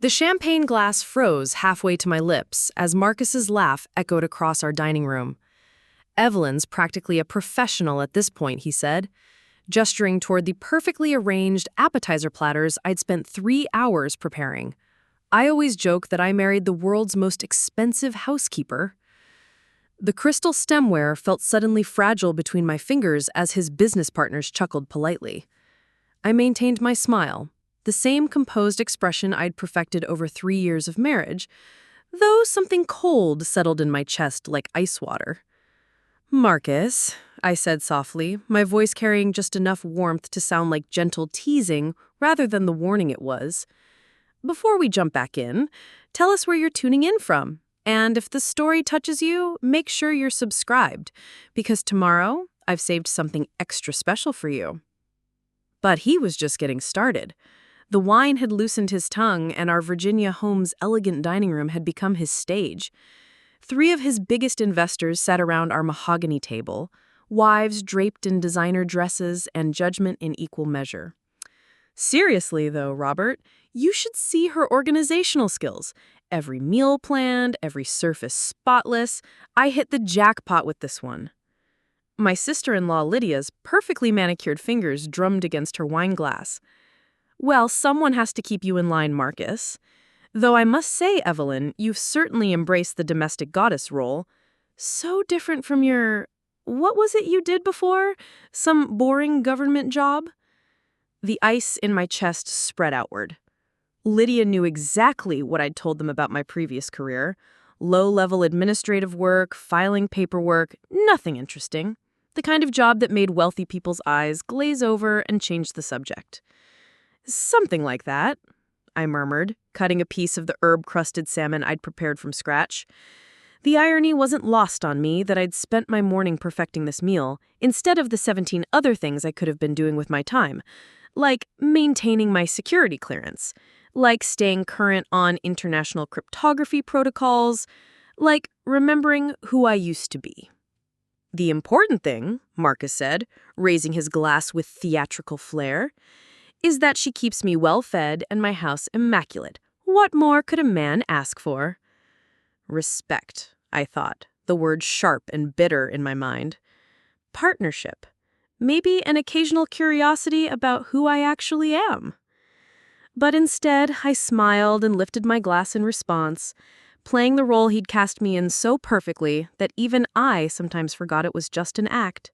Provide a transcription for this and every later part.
The champagne glass froze halfway to my lips as Marcus's laugh echoed across our dining room. Evelyn's practically a professional at this point, he said, gesturing toward the perfectly arranged appetizer platters I'd spent 3 hours preparing. I always joke that I married the world's most expensive housekeeper. The crystal stemware felt suddenly fragile between my fingers as his business partners chuckled politely. I maintained my smile, the same composed expression I'd perfected over 3 years of marriage, though something cold settled in my chest like ice water. "Marcus," I said softly, my voice carrying just enough warmth to sound like gentle teasing rather than the warning it was. "Before we jump back in, tell us where you're tuning in from. And if the story touches you, make sure you're subscribed, because tomorrow I've saved something extra special for you." But he was just getting started. The wine had loosened his tongue, and our Virginia home's elegant dining room had become his stage. 3 of his biggest investors sat around our mahogany table, wives draped in designer dresses and judgment in equal measure. "Seriously, though, Robert, you should see her organizational skills. Every meal planned, every surface spotless. I hit the jackpot with this one." My sister-in-law Lydia's perfectly manicured fingers drummed against her wine glass. "Well, someone has to keep you in line, Marcus. Though I must say, Evelyn, you've certainly embraced the domestic goddess role. So different from what was it you did before? Some boring government job?" The ice in my chest spread outward. Lydia knew exactly what I'd told them about my previous career. Low-level administrative work, filing paperwork, nothing interesting. The kind of job that made wealthy people's eyes glaze over and change the subject. "Something like that," I murmured, cutting a piece of the herb-crusted salmon I'd prepared from scratch. The irony wasn't lost on me that I'd spent my morning perfecting this meal, instead of the 17 other things I could have been doing with my time, like maintaining my security clearance, like staying current on international cryptography protocols, like remembering who I used to be. "The important thing," Marcus said, raising his glass with theatrical flair, "is that she keeps me well-fed and my house immaculate. What more could a man ask for?" Respect, I thought, the word sharp and bitter in my mind. Partnership. Maybe an occasional curiosity about who I actually am. But instead, I smiled and lifted my glass in response, playing the role he'd cast me in so perfectly that even I sometimes forgot it was just an act.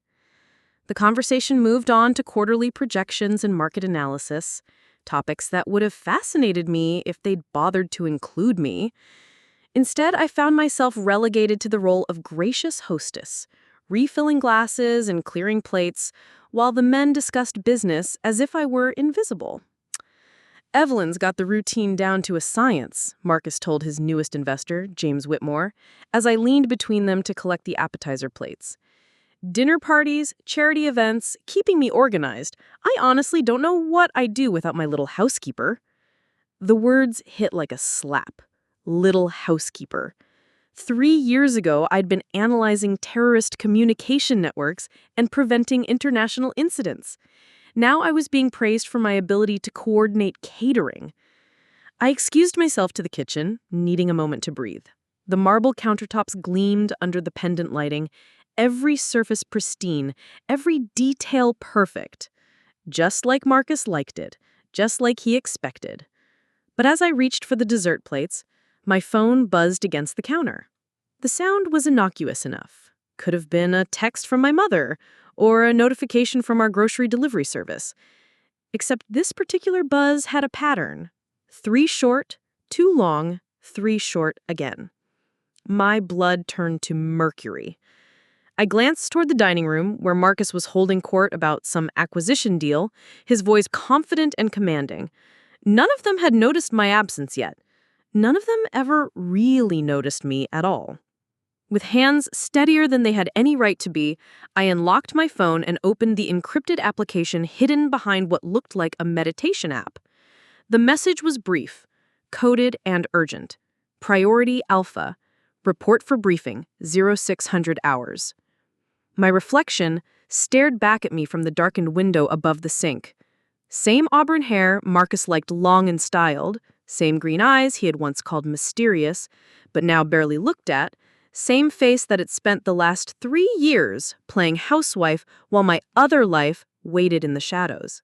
The conversation moved on to quarterly projections and market analysis, topics that would have fascinated me if they'd bothered to include me. Instead, I found myself relegated to the role of gracious hostess, refilling glasses and clearing plates, while the men discussed business as if I were invisible. "Evelyn's got the routine down to a science," Marcus told his newest investor, James Whitmore, as I leaned between them to collect the appetizer plates. "Dinner parties, charity events, keeping me organized. I honestly don't know what I'd do without my little housekeeper." The words hit like a slap. Little housekeeper. 3 years ago, I'd been analyzing terrorist communication networks and preventing international incidents. Now I was being praised for my ability to coordinate catering. I excused myself to the kitchen, needing a moment to breathe. The marble countertops gleamed under the pendant lighting, every surface pristine, every detail perfect. Just like Marcus liked it, just like he expected. But as I reached for the dessert plates, my phone buzzed against the counter. The sound was innocuous enough. Could have been a text from my mother, or a notification from our grocery delivery service. Except this particular buzz had a pattern. 3 short, 2 long, 3 short again. My blood turned to mercury. I glanced toward the dining room, where Marcus was holding court about some acquisition deal, his voice confident and commanding. None of them had noticed my absence yet. None of them ever really noticed me at all. With hands steadier than they had any right to be, I unlocked my phone and opened the encrypted application hidden behind what looked like a meditation app. The message was brief, coded and urgent. Priority Alpha. Report for briefing, 0600 hours. My reflection stared back at me from the darkened window above the sink. Same auburn hair Marcus liked long and styled, Same green eyes he had once called mysterious, but now barely looked at. Same face that had spent the last 3 years playing housewife while my other life waited in the shadows.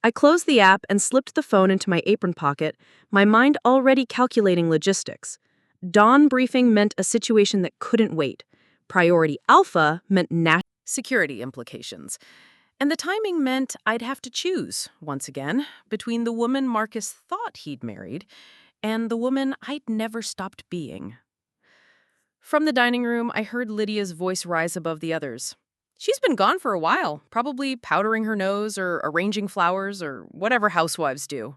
I closed the app and slipped the phone into my apron pocket, my mind already calculating logistics. Dawn briefing meant a situation that couldn't wait. Priority Alpha meant national security implications. And the timing meant I'd have to choose, once again, between the woman Marcus thought he'd married and the woman I'd never stopped being. From the dining room, I heard Lydia's voice rise above the others. She's been gone for a while, probably powdering her nose or arranging flowers or whatever housewives do.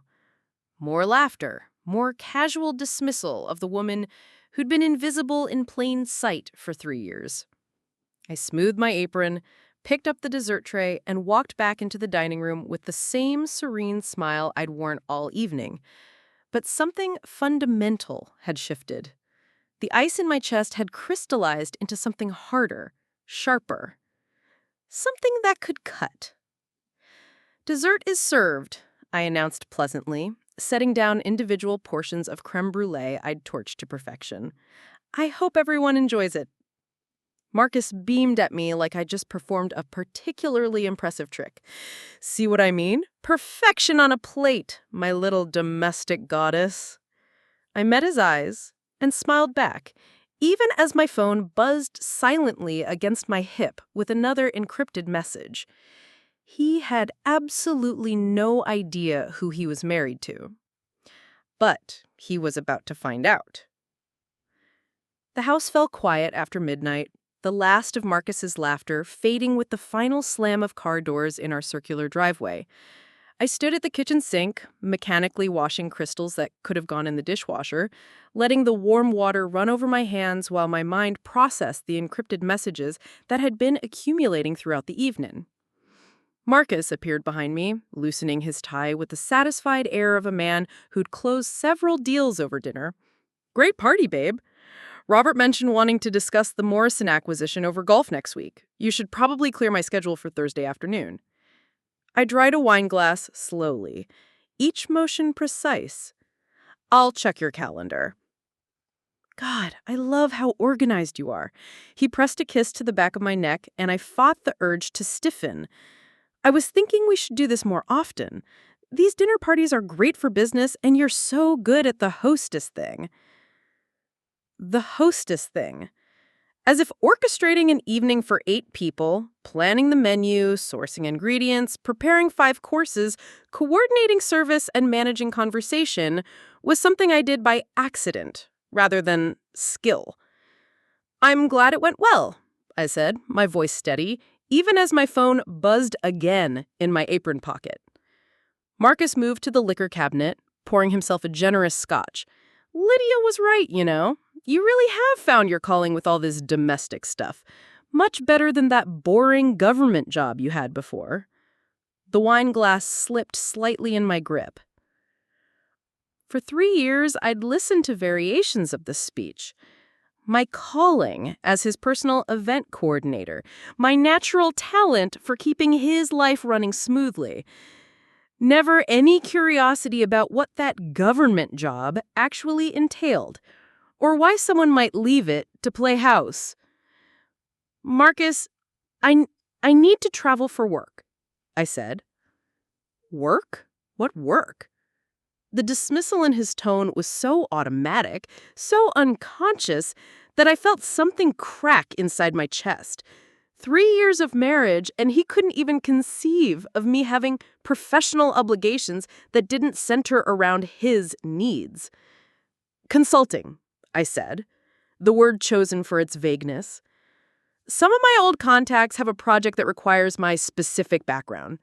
More laughter, more casual dismissal of the woman who'd been invisible in plain sight for 3 years. I smoothed my apron, picked up the dessert tray, and walked back into the dining room with the same serene smile I'd worn all evening. But something fundamental had shifted. The ice in my chest had crystallized into something harder, sharper. Something that could cut. "Dessert is served," I announced pleasantly, setting down individual portions of creme brulee I'd torched to perfection. "I hope everyone enjoys it." Marcus beamed at me like I just performed a particularly impressive trick. "See what I mean? Perfection on a plate, my little domestic goddess." I met his eyes and smiled back, even as my phone buzzed silently against my hip with another encrypted message. He had absolutely no idea who he was married to. But he was about to find out. The house fell quiet after midnight, the last of Marcus's laughter fading with the final slam of car doors in our circular driveway. I stood at the kitchen sink, mechanically washing crystals that could have gone in the dishwasher, letting the warm water run over my hands while my mind processed the encrypted messages that had been accumulating throughout the evening. Marcus appeared behind me, loosening his tie with the satisfied air of a man who'd closed several deals over dinner. "Great party, babe. Robert mentioned wanting to discuss the Morrison acquisition over golf next week. You should probably clear my schedule for Thursday afternoon." I dried a wine glass slowly, each motion precise. "I'll check your calendar." "God, I love how organized you are." He pressed a kiss to the back of my neck, and I fought the urge to stiffen. "I was thinking we should do this more often. These dinner parties are great for business, and you're so good at the hostess thing." The hostess thing. As if orchestrating an evening for 8 people, planning the menu, sourcing ingredients, preparing 5 courses, coordinating service, and managing conversation was something I did by accident rather than skill. "I'm glad it went well," I said, my voice steady, even as my phone buzzed again in my apron pocket. Marcus moved to the liquor cabinet, pouring himself a generous scotch. "Lydia was right, you know. You really have found your calling with all this domestic stuff. Much better than that boring government job you had before." The wine glass slipped slightly in my grip. For 3 years, I'd listened to variations of this speech. My calling as his personal event coordinator, my natural talent for keeping his life running smoothly. Never any curiosity about what that government job actually entailed, or why someone might leave it to play house. "Marcus, I need to travel for work," I said. "Work? What work?" The dismissal in his tone was so automatic, so unconscious, that I felt something crack inside my chest. 3 years of marriage, and he couldn't even conceive of me having professional obligations that didn't center around his needs. "Consulting," I said, the word chosen for its vagueness. "Some of my old contacts have a project that requires my specific background."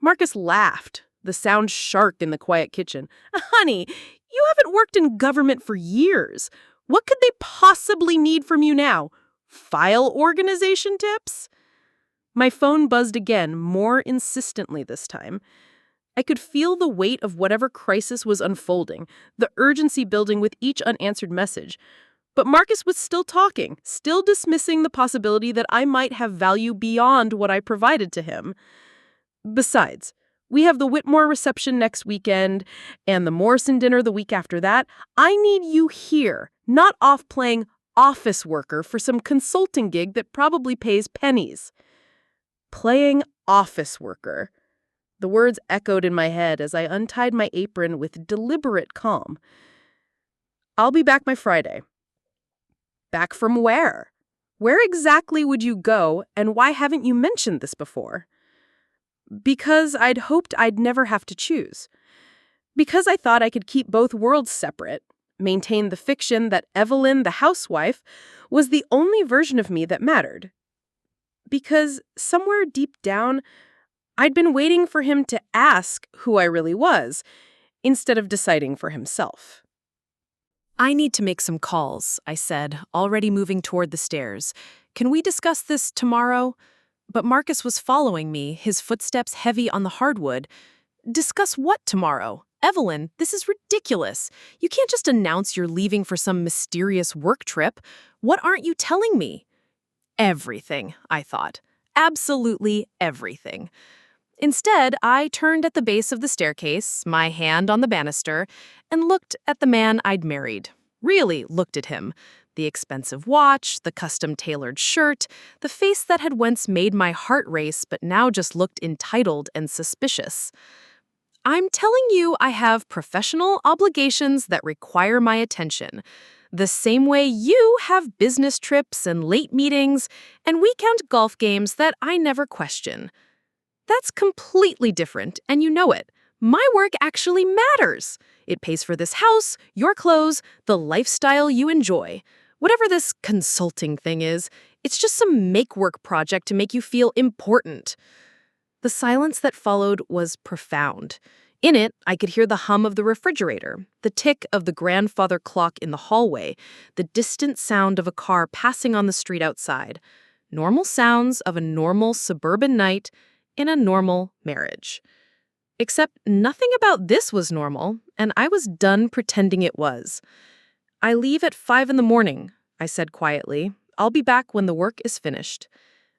Marcus laughed, the sound sharp in the quiet kitchen. "Honey, you haven't worked in government for years. What could they possibly need from you now? File organization tips?" My phone buzzed again, more insistently this time. I could feel the weight of whatever crisis was unfolding, the urgency building with each unanswered message. But Marcus was still talking, still dismissing the possibility that I might have value beyond what I provided to him. "Besides, We have the Whitmore reception next weekend and the Morrison dinner the week after that. I need you here, not off playing office worker for some consulting gig that probably pays pennies. Playing office worker. The words echoed in my head as I untied my apron with deliberate calm. I'll be back by Friday. Back from where? Where exactly would you go, and why haven't you mentioned this before? Because I'd hoped I'd never have to choose. Because I thought I could keep both worlds separate, maintain the fiction that Evelyn, the housewife, was the only version of me that mattered. Because somewhere deep down, I'd been waiting for him to ask who I really was, instead of deciding for himself. I need to make some calls, I said, already moving toward the stairs. Can we discuss this tomorrow? But Marcus was following me, his footsteps heavy on the hardwood. Discuss what tomorrow? Evelyn, this is ridiculous. You can't just announce you're leaving for some mysterious work trip. What aren't you telling me? Everything, I thought. Absolutely everything. Instead, I turned at the base of the staircase, my hand on the banister, and looked at the man I'd married. Really looked at him. The expensive watch, the custom-tailored shirt, the face that had once made my heart race but now just looked entitled and suspicious. I'm telling you I have professional obligations that require my attention. The same way you have business trips and late meetings and weekend golf games that I never question. That's completely different, and you know it. My work actually matters. It pays for this house, your clothes, the lifestyle you enjoy. Whatever this consulting thing is, it's just some make-work project to make you feel important. The silence that followed was profound. In it, I could hear the hum of the refrigerator, the tick of the grandfather clock in the hallway, the distant sound of a car passing on the street outside. Normal sounds of a normal suburban night in a normal marriage. Except nothing about this was normal, and I was done pretending it was. I leave at 5 a.m, I said quietly. I'll be back when the work is finished.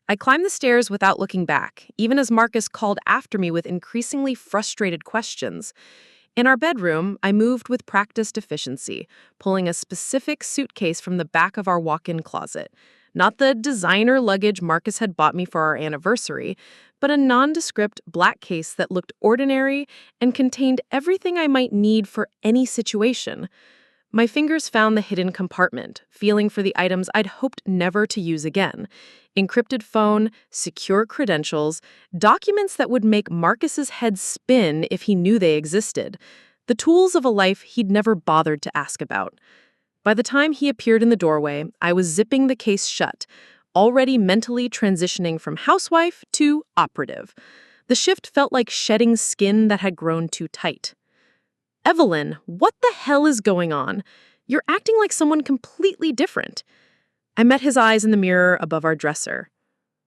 I climbed the stairs without looking back, even as Marcus called after me with increasingly frustrated questions. In our bedroom, I moved with practiced efficiency, pulling a specific suitcase from the back of our walk-in closet. Not the designer luggage Marcus had bought me for our anniversary, but a nondescript black case that looked ordinary and contained everything I might need for any situation. My fingers found the hidden compartment, feeling for the items I'd hoped never to use again. Encrypted phone, secure credentials, documents that would make Marcus's head spin if he knew they existed. The tools of a life he'd never bothered to ask about. By the time he appeared in the doorway, I was zipping the case shut, already mentally transitioning from housewife to operative. The shift felt like shedding skin that had grown too tight. Evelyn, what the hell is going on? You're acting like someone completely different. I met his eyes in the mirror above our dresser.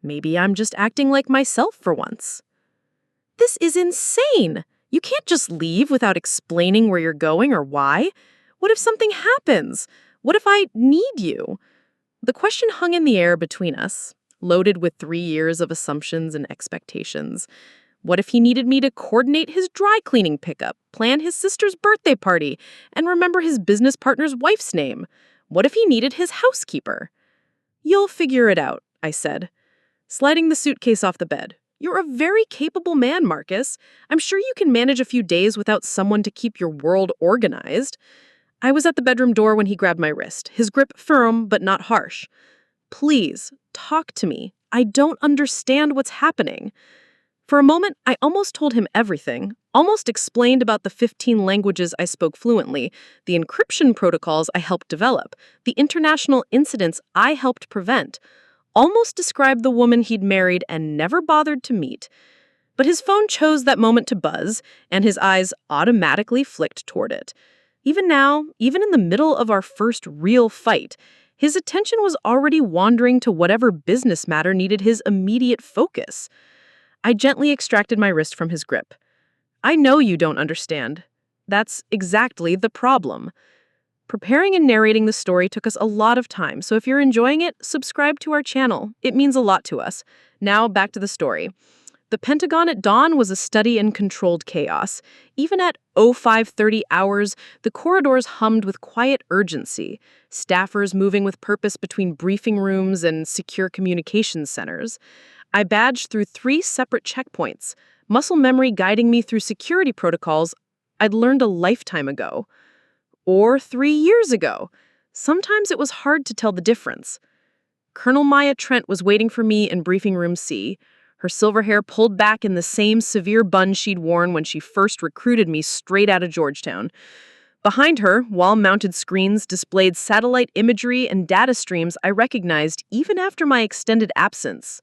Maybe I'm just acting like myself for once. This is insane. You can't just leave without explaining where you're going or why. What if something happens? What if I need you? The question hung in the air between us, loaded with 3 years of assumptions and expectations. What if he needed me to coordinate his dry cleaning pickup, plan his sister's birthday party, and remember his business partner's wife's name? What if he needed his housekeeper? You'll figure it out, I said, sliding the suitcase off the bed. You're a very capable man, Marcus. I'm sure you can manage a few days without someone to keep your world organized. I was at the bedroom door when he grabbed my wrist, his grip firm but not harsh. Please, talk to me. I don't understand what's happening. For a moment, I almost told him everything, almost explained about the 15 languages I spoke fluently, the encryption protocols I helped develop, the international incidents I helped prevent, almost described the woman he'd married and never bothered to meet. But his phone chose that moment to buzz, and his eyes automatically flicked toward it. Even now, even in the middle of our first real fight, his attention was already wandering to whatever business matter needed his immediate focus. I gently extracted my wrist from his grip. I know you don't understand. That's exactly the problem. Preparing and narrating the story took us a lot of time, so if you're enjoying it, subscribe to our channel. It means a lot to us. Now, back to the story. The Pentagon at dawn was a study in controlled chaos. Even at 0530 hours, the corridors hummed with quiet urgency, staffers moving with purpose between briefing rooms and secure communications centers. I badged through 3 separate checkpoints, muscle memory guiding me through security protocols I'd learned a lifetime ago. Or 3 years ago. Sometimes it was hard to tell the difference. Colonel Maya Trent was waiting for me in briefing room C, her silver hair pulled back in the same severe bun she'd worn when she first recruited me straight out of Georgetown. Behind her, wall-mounted screens displayed satellite imagery and data streams I recognized even after my extended absence.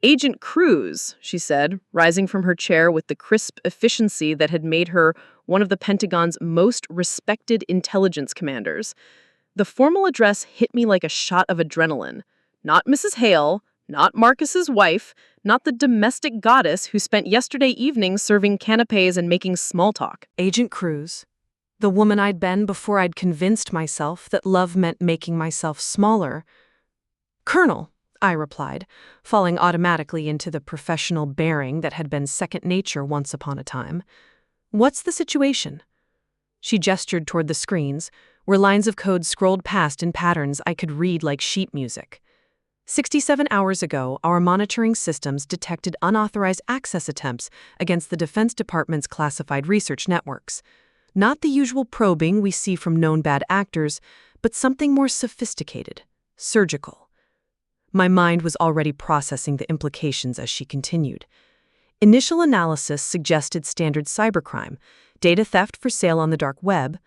"Agent Cruz," she said, rising from her chair with the crisp efficiency that had made her one of the Pentagon's most respected intelligence commanders. The formal address hit me like a shot of adrenaline. Not Mrs. Hale, not Marcus's wife, not the domestic goddess who spent yesterday evening serving canapes and making small talk. Agent Cruz, the woman I'd been before I'd convinced myself that love meant making myself smaller. "Colonel," I replied, falling automatically into the professional bearing that had been second nature once upon a time. "What's the situation?" She gestured toward the screens, where lines of code scrolled past in patterns I could read like sheet music. 67 hours ago, our monitoring systems detected unauthorized access attempts against the Defense Department's classified research networks. Not the usual probing we see from known bad actors, but something more sophisticated, surgical. My mind was already processing the implications as she continued. Initial analysis suggested standard cybercrime, data theft for sale on the dark web,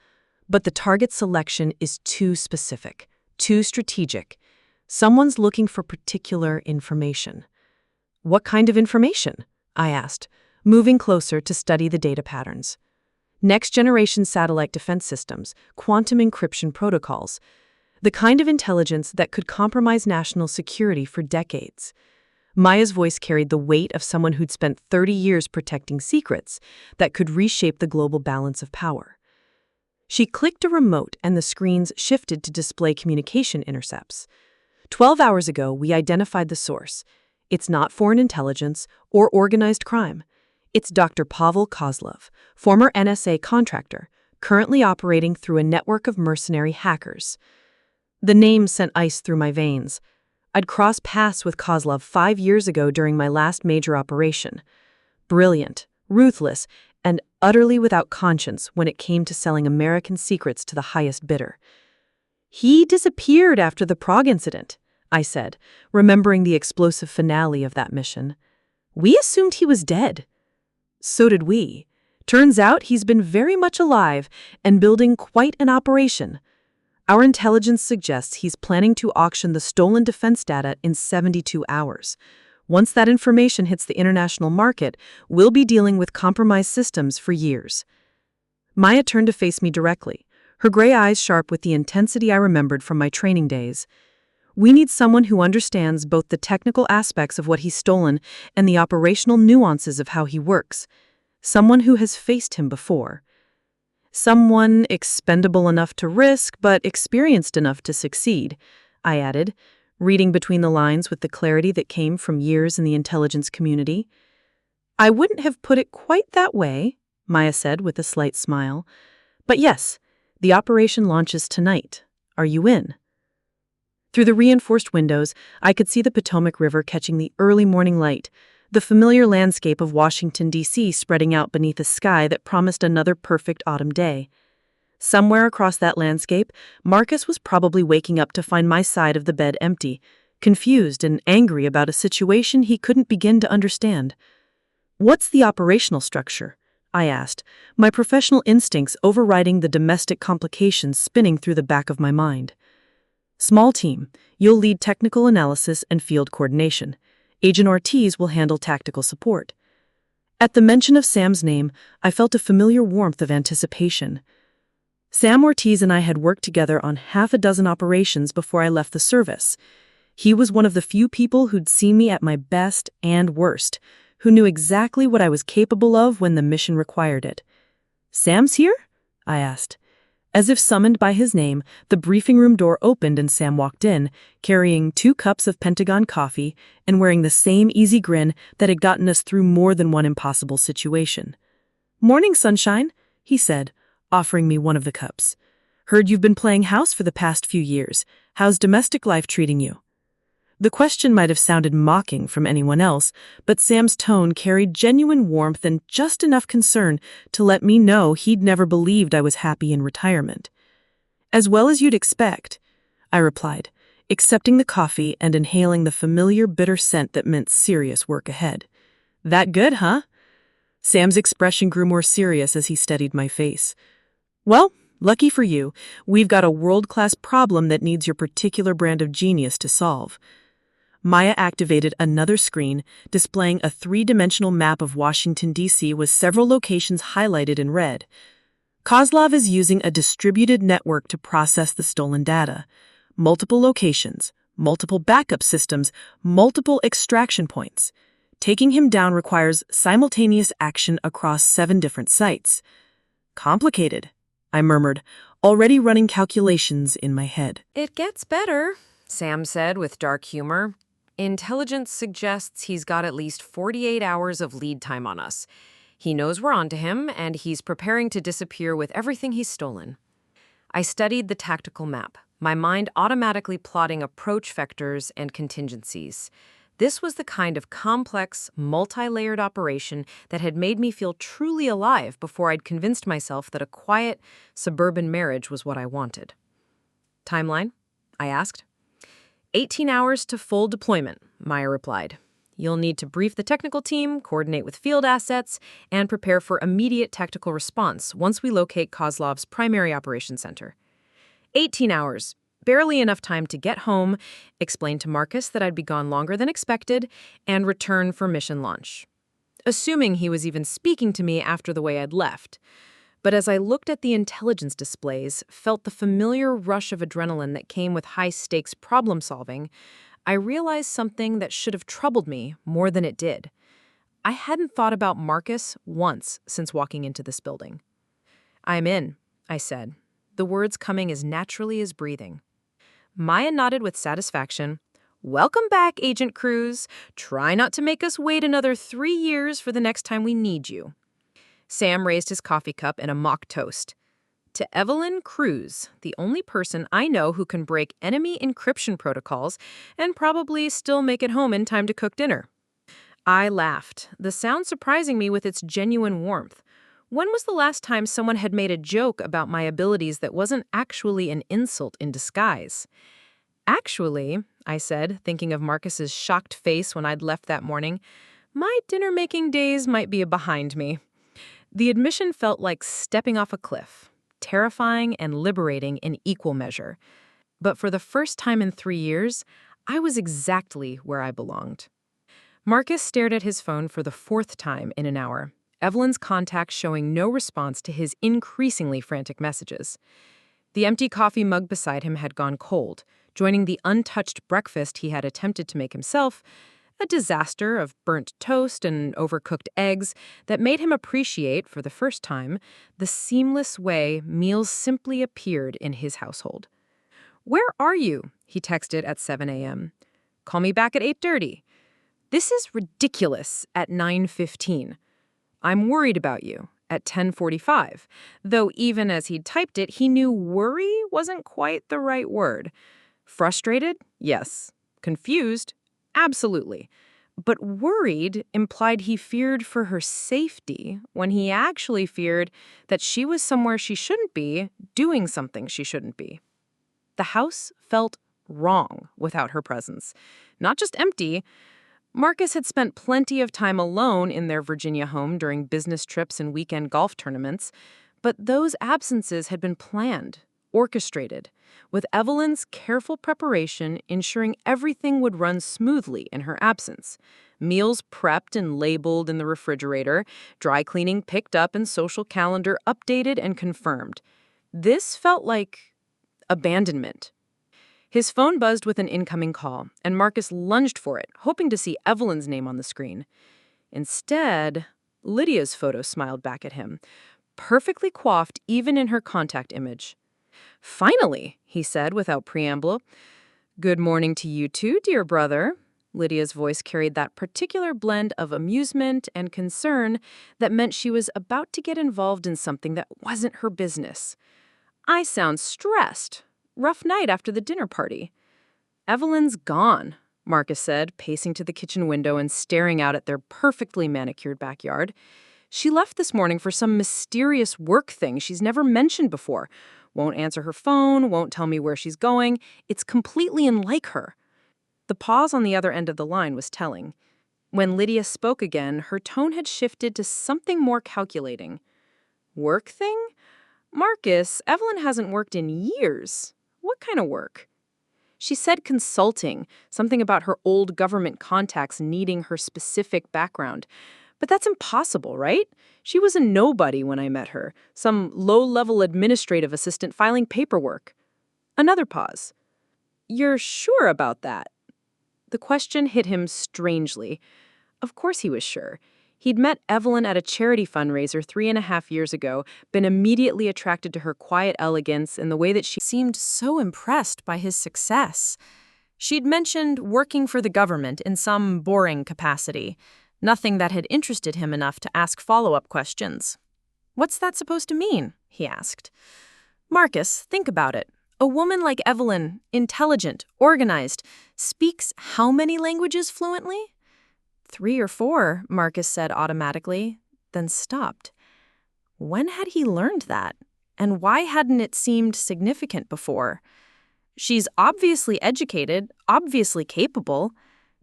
but the target selection is too specific, too strategic. Someone's looking for particular information. "What kind of information?" I asked, moving closer to study the data patterns. Next-generation satellite defense systems, quantum encryption protocols, the kind of intelligence that could compromise national security for decades. Maya's voice carried the weight of someone who'd spent 30 years protecting secrets that could reshape the global balance of power. She clicked a remote and the screens shifted to display communication intercepts. 12 hours ago, we identified the source. It's not foreign intelligence or organized crime. It's Dr. Pavel Kozlov, former NSA contractor, currently operating through a network of mercenary hackers. The name sent ice through my veins. I'd crossed paths with Kozlov 5 years ago during my last major operation. Brilliant, ruthless, and utterly without conscience when it came to selling American secrets to the highest bidder. "He disappeared after the Prague incident," I said, remembering the explosive finale of that mission. "We assumed he was dead." "So did we. Turns out he's been very much alive and building quite an operation. Our intelligence suggests he's planning to auction the stolen defense data in 72 hours. Once that information hits the international market, we'll be dealing with compromised systems for years." Maya turned to face me directly, her gray eyes sharp with the intensity I remembered from my training days. "We need someone who understands both the technical aspects of what he's stolen and the operational nuances of how he works. Someone who has faced him before. Someone expendable enough to risk, but experienced enough to succeed," I added, reading between the lines with the clarity that came from years in the intelligence community. "I wouldn't have put it quite that way," Maya said with a slight smile. "But yes, the operation launches tonight. Are you in?" Through the reinforced windows, I could see the Potomac River catching the early morning light, the familiar landscape of Washington, D.C. spreading out beneath a sky that promised another perfect autumn day. Somewhere across that landscape, Marcus was probably waking up to find my side of the bed empty, confused and angry about a situation he couldn't begin to understand. "What's the operational structure?" I asked, my professional instincts overriding the domestic complications spinning through the back of my mind. "Small team. You'll lead technical analysis and field coordination. Agent Ortiz will handle tactical support." At the mention of Sam's name, I felt a familiar warmth of anticipation. Sam Ortiz and I had worked together on half a dozen operations before I left the service. He was one of the few people who'd seen me at my best and worst, who knew exactly what I was capable of when the mission required it. "Sam's here?" I asked. As if summoned by his name, the briefing room door opened and Sam walked in, carrying 2 cups of Pentagon coffee and wearing the same easy grin that had gotten us through more than one impossible situation. "Morning, sunshine," he said, offering me one of the cups. "Heard you've been playing house for the past few years. How's domestic life treating you?" The question might have sounded mocking from anyone else, but Sam's tone carried genuine warmth and just enough concern to let me know he'd never believed I was happy in retirement. "As well as you'd expect," I replied, accepting the coffee and inhaling the familiar bitter scent that meant serious work ahead. "That good, huh?" Sam's expression grew more serious as he studied my face. "Well, lucky for you, we've got a world-class problem that needs your particular brand of genius to solve." Maya activated another screen, displaying a 3-dimensional map of Washington, D.C. with several locations highlighted in red. Kozlov is using a distributed network to process the stolen data. Multiple locations, multiple backup systems, multiple extraction points. Taking him down requires simultaneous action across 7 different sites. "Complicated," I murmured, already running calculations in my head. "It gets better," Sam said with dark humor. "Intelligence suggests he's got at least 48 hours of lead time on us. He knows we're onto him, and he's preparing to disappear with everything he's stolen." I studied the tactical map, my mind automatically plotting approach vectors and contingencies. This was the kind of complex, multi-layered operation that had made me feel truly alive before I'd convinced myself that a quiet, suburban marriage was what I wanted. "Timeline?" I asked. 18 hours to full deployment, Maya replied. "You'll need to brief the technical team, coordinate with field assets, and prepare for immediate tactical response once we locate Kozlov's primary operations center." 18 hours, barely enough time to get home, explain to Marcus that I'd be gone longer than expected, and return for mission launch. Assuming he was even speaking to me after the way I'd left. But as I looked at the intelligence displays, felt the familiar rush of adrenaline that came with high-stakes problem-solving, I realized something that should have troubled me more than it did. I hadn't thought about Marcus once since walking into this building. "I'm in," I said, the words coming as naturally as breathing. Maya nodded with satisfaction. "Welcome back, Agent Cruz. Try not to make us wait another 3 years for the next time we need you." Sam raised his coffee cup in a mock toast. "To Evelyn Cruz, the only person I know who can break enemy encryption protocols and probably still make it home in time to cook dinner." I laughed, the sound surprising me with its genuine warmth. When was the last time someone had made a joke about my abilities that wasn't actually an insult in disguise? "Actually," I said, thinking of Marcus's shocked face when I'd left that morning, "my dinner-making days might be behind me." The admission felt like stepping off a cliff, terrifying and liberating in equal measure. But for the first time in 3 years, I was exactly where I belonged. Marcus stared at his phone for the 4th time in an hour, Evelyn's contacts showing no response to his increasingly frantic messages. The empty coffee mug beside him had gone cold, joining the untouched breakfast he had attempted to make himself, a disaster of burnt toast and overcooked eggs that made him appreciate, for the first time, the seamless way meals simply appeared in his household. "Where are you?" he texted at 7 a.m. "Call me back at 8:30. "This is ridiculous" at 9:15. "I'm worried about you" at 10:45, though even as he'd typed it, he knew worry wasn't quite the right word. Frustrated? Yes. Confused? Absolutely. But worried implied he feared for her safety when he actually feared that she was somewhere she shouldn't be, doing something she shouldn't be. The house felt wrong without her presence. Not just empty. Marcus had spent plenty of time alone in their Virginia home during business trips and weekend golf tournaments, but those absences had been planned, orchestrated, with Evelyn's careful preparation ensuring everything would run smoothly in her absence. Meals prepped and labeled in the refrigerator, dry cleaning picked up and social calendar updated and confirmed. This felt like abandonment. His phone buzzed with an incoming call, and Marcus lunged for it, hoping to see Evelyn's name on the screen. Instead, Lydia's photo smiled back at him, perfectly coiffed even in her contact image. "Finally," he said without preamble. "Good morning to you too, dear brother." Lydia's voice carried that particular blend of amusement and concern that meant she was about to get involved in something that wasn't her business. "I sound stressed. Rough night after the dinner party." "Evelyn's gone," Marcus said, pacing to the kitchen window and staring out at their perfectly manicured backyard. "She left this morning for some mysterious work thing she's never mentioned before. Won't answer her phone, won't tell me where she's going. It's completely unlike her." The pause on the other end of the line was telling. When Lydia spoke again, her tone had shifted to something more calculating. "Work thing? Marcus, Evelyn hasn't worked in years. What kind of work?" She said consulting, something about her old government contacts needing her specific background. But that's impossible, right? She was a nobody when I met her, some low-level administrative assistant filing paperwork. Another pause. "You're sure about that?" The question hit him strangely. Of course he was sure. He'd met Evelyn at a charity fundraiser 3.5 years ago, been immediately attracted to her quiet elegance and the way that she seemed so impressed by his success. She'd mentioned working for the government in some boring capacity, nothing that had interested him enough to ask follow-up questions. "What's that supposed to mean?" he asked. "Marcus, think about it. A woman like Evelyn, intelligent, organized, speaks how many languages fluently?" 3 or 4, Marcus said automatically, then stopped. When had he learned that? And why hadn't it seemed significant before? She's obviously educated, obviously capable.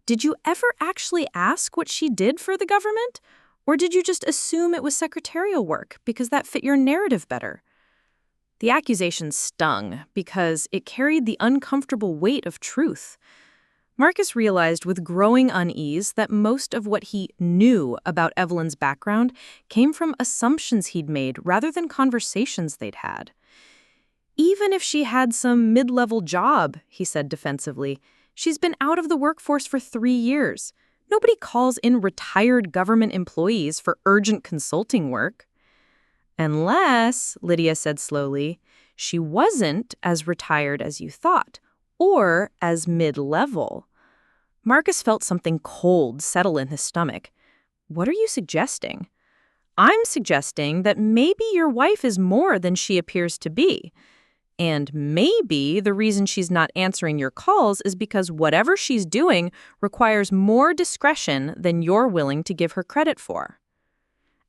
Did you ever actually ask what she did for the government? Or did you just assume it was secretarial work because that fit your narrative better? The accusation stung because it carried the uncomfortable weight of truth. Marcus realized with growing unease that most of what he knew about Evelyn's background came from assumptions he'd made rather than conversations they'd had. "Even if she had some mid-level job," he said defensively, "she's been out of the workforce for 3 years. Nobody calls in retired government employees for urgent consulting work." "Unless," Lydia said slowly, "she wasn't as retired as you thought. Or as mid-level." Marcus felt something cold settle in his stomach. "What are you suggesting?" "I'm suggesting that maybe your wife is more than she appears to be. And maybe the reason she's not answering your calls is because whatever she's doing requires more discretion than you're willing to give her credit for."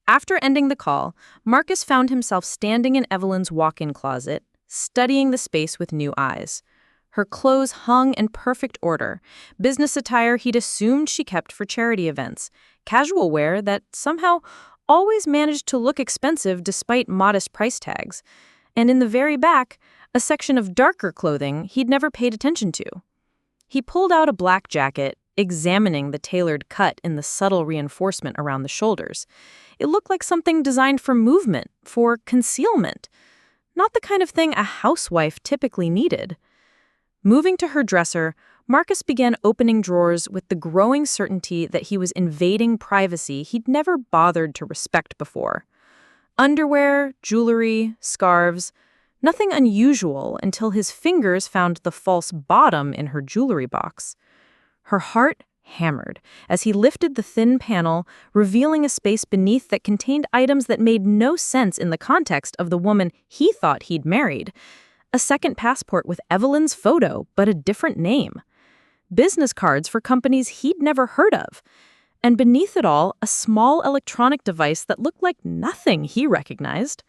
After ending the call, Marcus found himself standing in Evelyn's walk-in closet, studying the space with new eyes. Her clothes hung in perfect order, business attire he'd assumed she kept for charity events, casual wear that somehow always managed to look expensive despite modest price tags, and in the very back, a section of darker clothing he'd never paid attention to. He pulled out a black jacket, examining the tailored cut in the subtle reinforcement around the shoulders. It looked like something designed for movement, for concealment, not the kind of thing a housewife typically needed. Moving to her dresser, Marcus began opening drawers with the growing certainty that he was invading privacy he'd never bothered to respect before. Underwear, jewelry, scarves, nothing unusual until his fingers found the false bottom in her jewelry box. Her heart hammered as he lifted the thin panel, revealing a space beneath that contained items that made no sense in the context of the woman he thought he'd married. A second passport with Evelyn's photo, but a different name. Business cards for companies he'd never heard of. And beneath it all, a small electronic device that looked like nothing he recognized.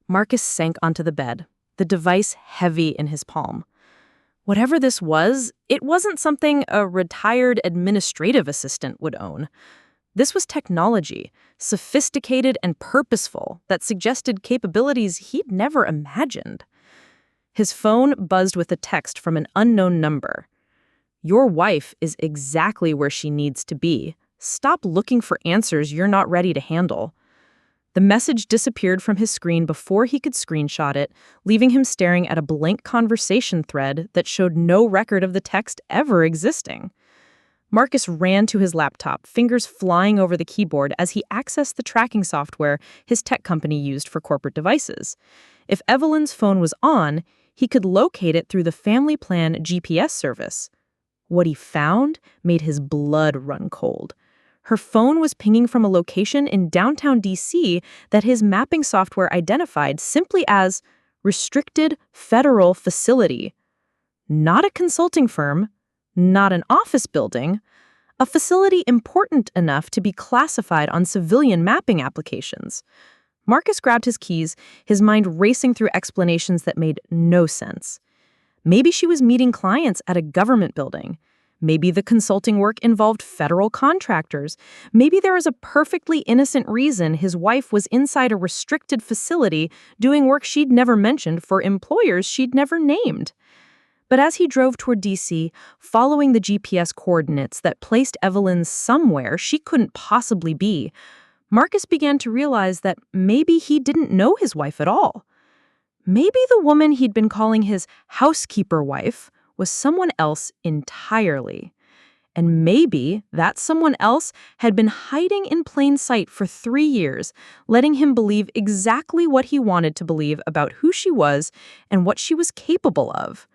Marcus sank onto the bed, the device heavy in his palm. Whatever this was, it wasn't something a retired administrative assistant would own. This was technology, sophisticated and purposeful, that suggested capabilities he'd never imagined. His phone buzzed with a text from an unknown number. "Your wife is exactly where she needs to be. Stop looking for answers you're not ready to handle." The message disappeared from his screen before he could screenshot it, leaving him staring at a blank conversation thread that showed no record of the text ever existing. Marcus ran to his laptop, fingers flying over the keyboard as he accessed the tracking software his tech company used for corporate devices. If Evelyn's phone was on, he could locate it through the family plan GPS service. What he found made his blood run cold. Her phone was pinging from a location in downtown D.C. that his mapping software identified simply as restricted federal facility. Not a consulting firm, not an office building, a facility important enough to be classified on civilian mapping applications. Marcus grabbed his keys, his mind racing through explanations that made no sense. Maybe she was meeting clients at a government building. Maybe the consulting work involved federal contractors. Maybe there was a perfectly innocent reason his wife was inside a restricted facility doing work she'd never mentioned for employers she'd never named. But as he drove toward D.C., following the GPS coordinates that placed Evelyn somewhere she couldn't possibly be, Marcus began to realize that maybe he didn't know his wife at all. Maybe the woman he'd been calling his housekeeper wife was someone else entirely. And maybe that someone else had been hiding in plain sight for 3 years, letting him believe exactly what he wanted to believe about who she was and what she was capable of.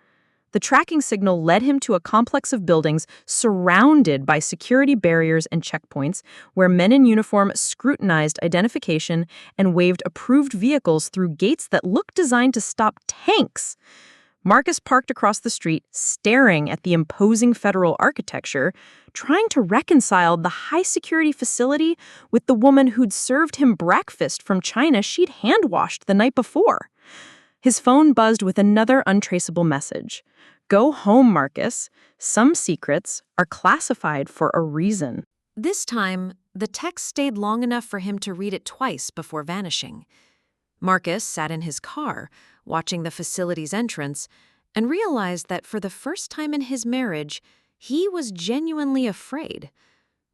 The tracking signal led him to a complex of buildings surrounded by security barriers and checkpoints where men in uniform scrutinized identification and waved approved vehicles through gates that looked designed to stop tanks. Marcus parked across the street, staring at the imposing federal architecture, trying to reconcile the high-security facility with the woman who'd served him breakfast from China she'd hand-washed the night before. His phone buzzed with another untraceable message. "Go home, Marcus. Some secrets are classified for a reason." This time, the text stayed long enough for him to read it twice before vanishing. Marcus sat in his car, watching the facility's entrance, and realized that for the first time in his marriage, he was genuinely afraid.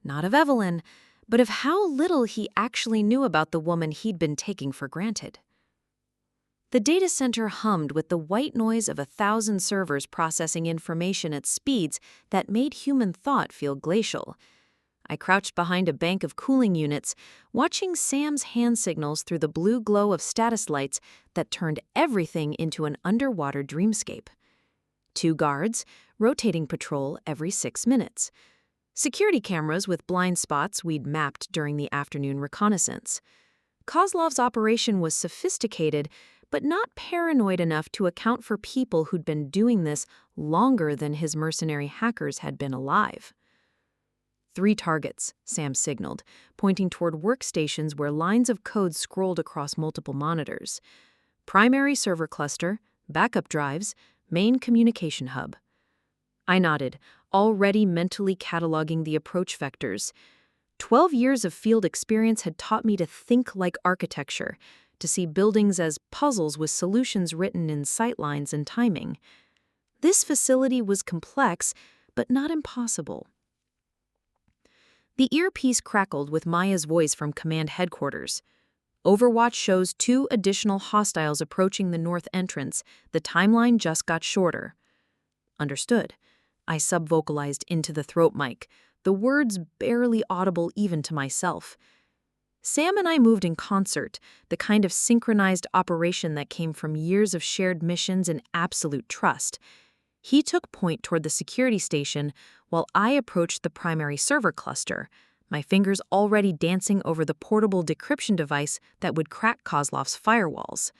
Not of Evelyn, but of how little he actually knew about the woman he'd been taking for granted. The data center hummed with the white noise of 1,000 servers processing information at speeds that made human thought feel glacial. I crouched behind a bank of cooling units, watching Sam's hand signals through the blue glow of status lights that turned everything into an underwater dreamscape. 2 guards, rotating patrol every 6 minutes. Security cameras with blind spots we'd mapped during the afternoon reconnaissance. Kozlov's operation was sophisticated, but not paranoid enough to account for people who'd been doing this longer than his mercenary hackers had been alive. 3 targets, Sam signaled, pointing toward workstations where lines of code scrolled across multiple monitors. Primary server cluster, backup drives, main communication hub. I nodded, already mentally cataloging the approach vectors. 12 years of field experience had taught me to think like architecture, to see buildings as puzzles with solutions written in sightlines and timing. This facility was complex, but not impossible. The earpiece crackled with Maya's voice from command headquarters. Overwatch shows 2 additional hostiles approaching the north entrance. The timeline just got shorter. Understood. I subvocalized into the throat mic, the words barely audible even to myself. Sam and I moved in concert, the kind of synchronized operation that came from years of shared missions and absolute trust. He took point toward the security station while I approached the primary server cluster, my fingers already dancing over the portable decryption device that would crack Kozlov's firewalls.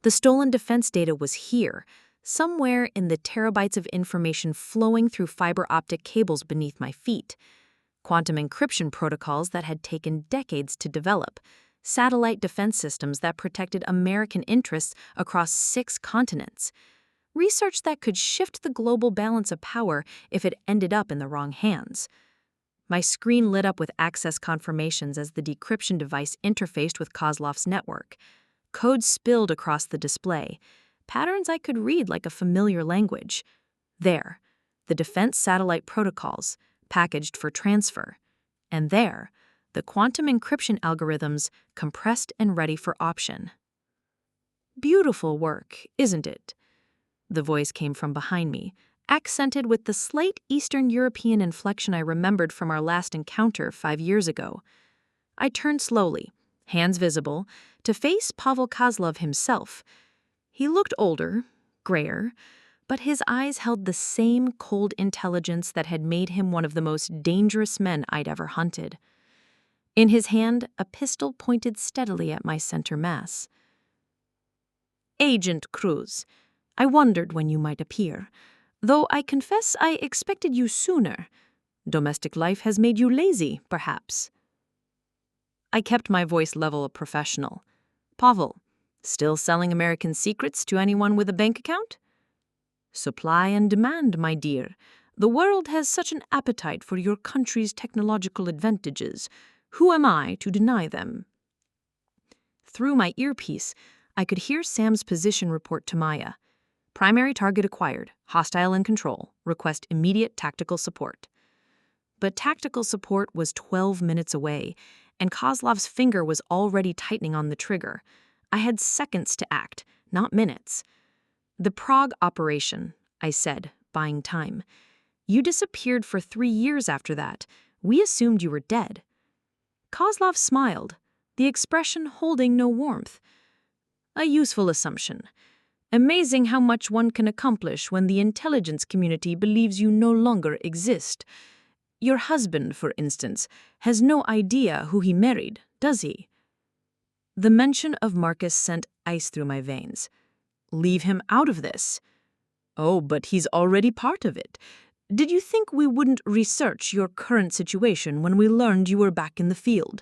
The stolen defense data was here, somewhere in the terabytes of information flowing through fiber optic cables beneath my feet. Quantum encryption protocols that had taken decades to develop, satellite defense systems that protected American interests across 6 continents. Research that could shift the global balance of power if it ended up in the wrong hands. My screen lit up with access confirmations as the decryption device interfaced with Kozlov's network. Code spilled across the display, patterns I could read like a familiar language. There, the defense satellite protocols, packaged for transfer. And there, the quantum encryption algorithms, compressed and ready for option. Beautiful work, isn't it? The voice came from behind me, accented with the slight Eastern European inflection I remembered from our last encounter 5 years ago. I turned slowly, hands visible, to face Pavel Kozlov himself. He looked older, grayer, but his eyes held the same cold intelligence that had made him one of the most dangerous men I'd ever hunted. In his hand, a pistol pointed steadily at my center mass. "Agent Cruz, I wondered when you might appear, though I confess I expected you sooner. Domestic life has made you lazy, perhaps." I kept my voice level professional. "Pavel, still selling American secrets to anyone with a bank account?" "Supply and demand, my dear. The world has such an appetite for your country's technological advantages. Who am I to deny them?" Through my earpiece, I could hear Sam's position report to Maya. "Primary target acquired. Hostile in control. Request immediate tactical support." But tactical support was 12 minutes away, and Kozlov's finger was already tightening on the trigger. I had seconds to act, not minutes. "The Prague operation," I said, buying time. "You disappeared for 3 years after that. We assumed you were dead." Kozlov smiled, the expression holding no warmth. "A useful assumption. Amazing how much one can accomplish when the intelligence community believes you no longer exist. Your husband, for instance, has no idea who he married, does he?" The mention of Marcus sent ice through my veins. "Leave him out of this." "Oh, but he's already part of it. Did you think we wouldn't research your current situation when we learned you were back in the field?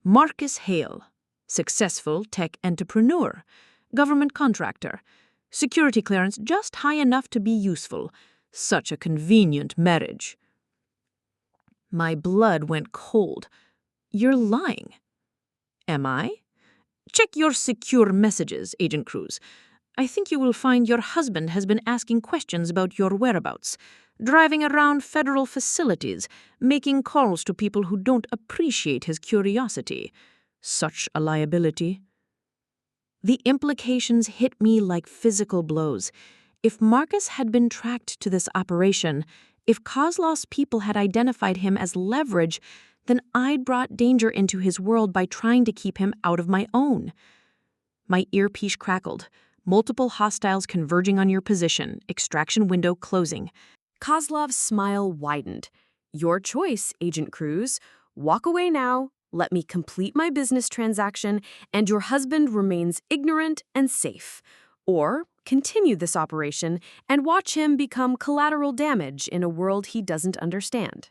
Marcus Hale, successful tech entrepreneur, government contractor, security clearance just high enough to be useful. Such a convenient marriage." My blood went cold. "You're lying." "Am I? Check your secure messages, Agent Cruz. I think you will find your husband has been asking questions about your whereabouts, driving around federal facilities, making calls to people who don't appreciate his curiosity. Such a liability." The implications hit me like physical blows. If Marcus had been tracked to this operation, if Kozlov's people had identified him as leverage, then I'd brought danger into his world by trying to keep him out of my own. My earpiece crackled. "Multiple hostiles converging on your position. Extraction window closing." Kozlov's smile widened. "Your choice, Agent Cruz. Walk away now, let me complete my business transaction, and your husband remains ignorant and safe. Or continue this operation and watch him become collateral damage in a world he doesn't understand."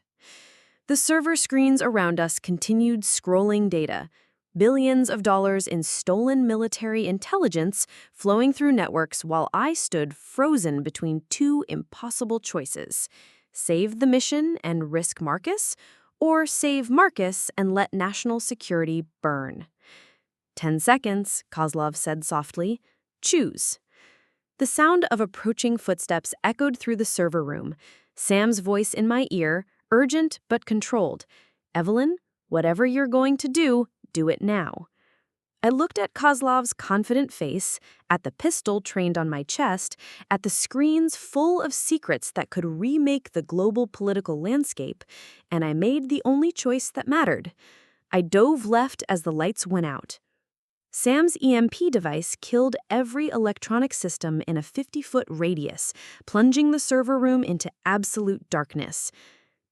The server screens around us continued scrolling data. Billions of dollars in stolen military intelligence flowing through networks while I stood frozen between two impossible choices: save the mission and risk Marcus, or save Marcus and let national security burn. 10 seconds, Kozlov said softly. Choose. The sound of approaching footsteps echoed through the server room. Sam's voice in my ear, urgent but controlled. "Evelyn, whatever you're going to do it now." I looked at Kozlov's confident face, at the pistol trained on my chest, at the screens full of secrets that could remake the global political landscape, and I made the only choice that mattered. I dove left as the lights went out. Sam's EMP device killed every electronic system in a 50-foot radius, plunging the server room into absolute darkness.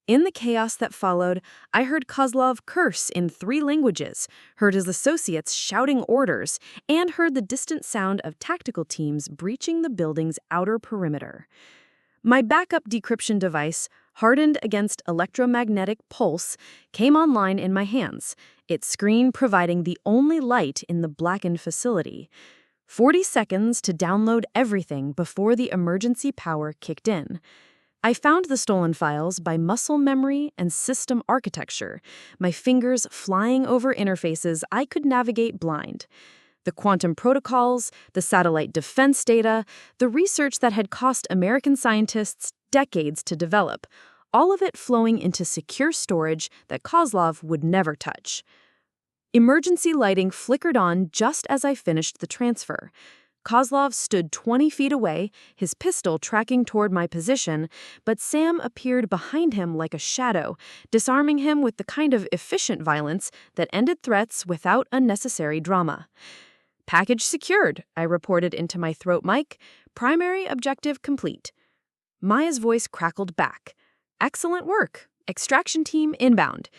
In the chaos that followed, I heard Kozlov curse in 3 languages, heard his associates shouting orders, and heard the distant sound of tactical teams breaching the building's outer perimeter. My backup decryption device, hardened against electromagnetic pulse, came online in my hands, its screen providing the only light in the blackened facility. 40 seconds to download everything before the emergency power kicked in. I found the stolen files by muscle memory and system architecture, my fingers flying over interfaces I could navigate blind. The quantum protocols, the satellite defense data, the research that had cost American scientists decades to develop, all of it flowing into secure storage that Kozlov would never touch. Emergency lighting flickered on just as I finished the transfer. Kozlov stood 20 feet away, his pistol tracking toward my position, but Sam appeared behind him like a shadow, disarming him with the kind of efficient violence that ended threats without unnecessary drama. "Package secured," I reported into my throat mic. "Primary objective complete." Maya's voice crackled back. "Excellent work. Extraction team inbound.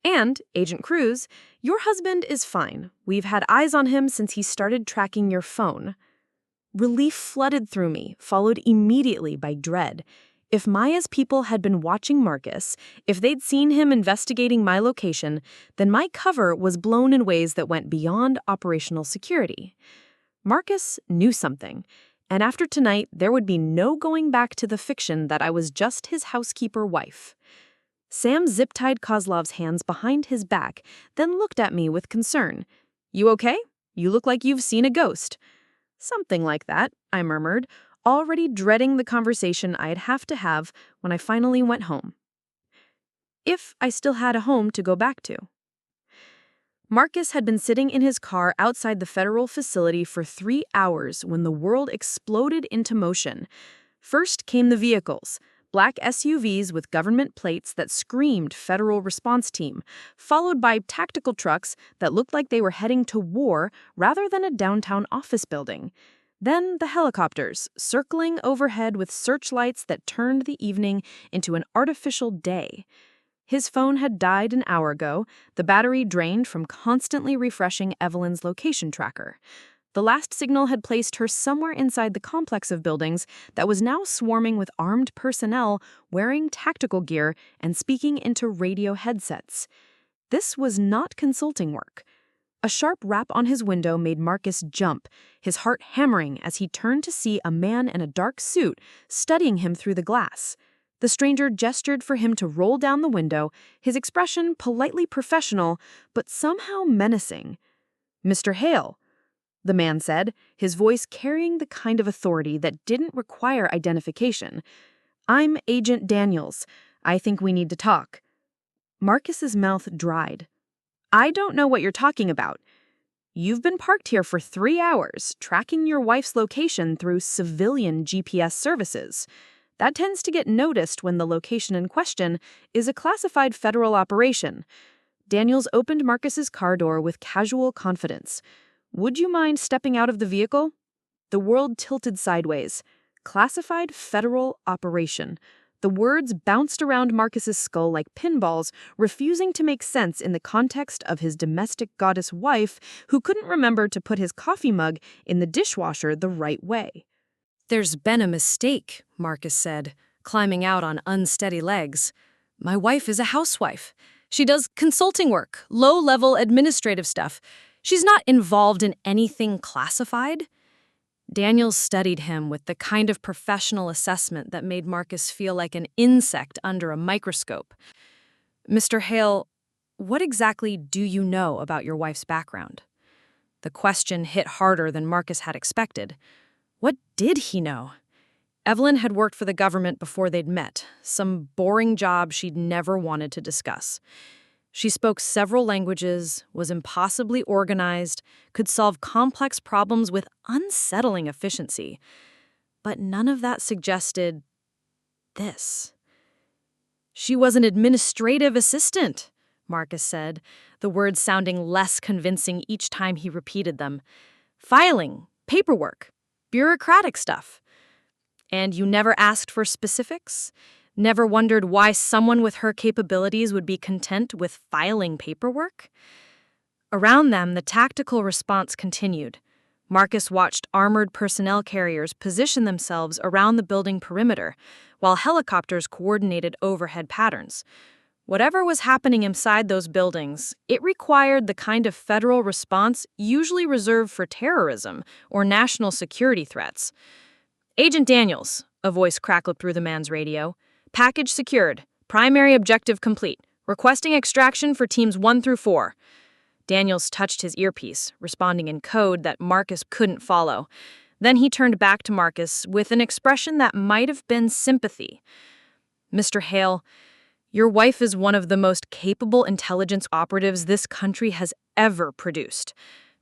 And, Agent Cruz, your husband is fine. We've had eyes on him since he started tracking your phone." Relief flooded through me, followed immediately by dread. If Maya's people had been watching Marcus, if they'd seen him investigating my location, then my cover was blown in ways that went beyond operational security. Marcus knew something, and after tonight, there would be no going back to the fiction that I was just his housekeeper wife. Sam zip-tied Kozlov's hands behind his back, then looked at me with concern. "You okay? You look like you've seen a ghost." "Something like that," I murmured, already dreading the conversation I'd have to have when I finally went home. If I still had a home to go back to. Marcus had been sitting in his car outside the federal facility for 3 hours when the world exploded into motion. First came the vehicles, black SUVs with government plates that screamed Federal Response Team, followed by tactical trucks that looked like they were heading to war rather than a downtown office building. Then the helicopters, circling overhead with searchlights that turned the evening into an artificial day. His phone had died an hour ago, the battery drained from constantly refreshing Evelyn's location tracker. The last signal had placed her somewhere inside the complex of buildings that was now swarming with armed personnel wearing tactical gear and speaking into radio headsets. This was not consulting work. A sharp rap on his window made Marcus jump, his heart hammering as he turned to see a man in a dark suit studying him through the glass. The stranger gestured for him to roll down the window, his expression politely professional, but somehow menacing. "Mr. Hale," the man said, his voice carrying the kind of authority that didn't require identification. "I'm Agent Daniels. I think we need to talk." Marcus's mouth dried. "I don't know what you're talking about. You've been parked here for 3 hours, tracking your wife's location through civilian GPS services. That tends to get noticed when the location in question is a classified federal operation." Daniels opened Marcus's car door with casual confidence. "Would you mind stepping out of the vehicle?" The world tilted sideways. Classified federal operation. The words bounced around Marcus's skull like pinballs, refusing to make sense in the context of his domestic goddess wife who couldn't remember to put his coffee mug in the dishwasher the right way. "There's been a mistake," Marcus said, climbing out on unsteady legs. "My wife is a housewife. She does consulting work, low-level administrative stuff. She's not involved in anything classified." Daniels studied him with the kind of professional assessment that made Marcus feel like an insect under a microscope. "Mr. Hale, what exactly do you know about your wife's background?" The question hit harder than Marcus had expected. What did he know? Evelyn had worked for the government before they'd met, some boring job she'd never wanted to discuss. She spoke several languages, was impossibly organized, could solve complex problems with unsettling efficiency. But none of that suggested this. "She was an administrative assistant," Marcus said, the words sounding less convincing each time he repeated them. "Filing, paperwork, bureaucratic stuff. And you never asked for specifics? Never wondered why someone with her capabilities would be content with filing paperwork?" Around them, the tactical response continued. Marcus watched armored personnel carriers position themselves around the building perimeter, while helicopters coordinated overhead patterns. Whatever was happening inside those buildings, it required the kind of federal response usually reserved for terrorism or national security threats. "Agent Daniels," a voice crackled through the man's radio. "Package secured. Primary objective complete. Requesting extraction for teams 1 through 4. Daniels touched his earpiece, responding in code that Marcus couldn't follow. Then he turned back to Marcus with an expression that might have been sympathy. "Mr. Hale, your wife is one of the most capable intelligence operatives this country has ever produced.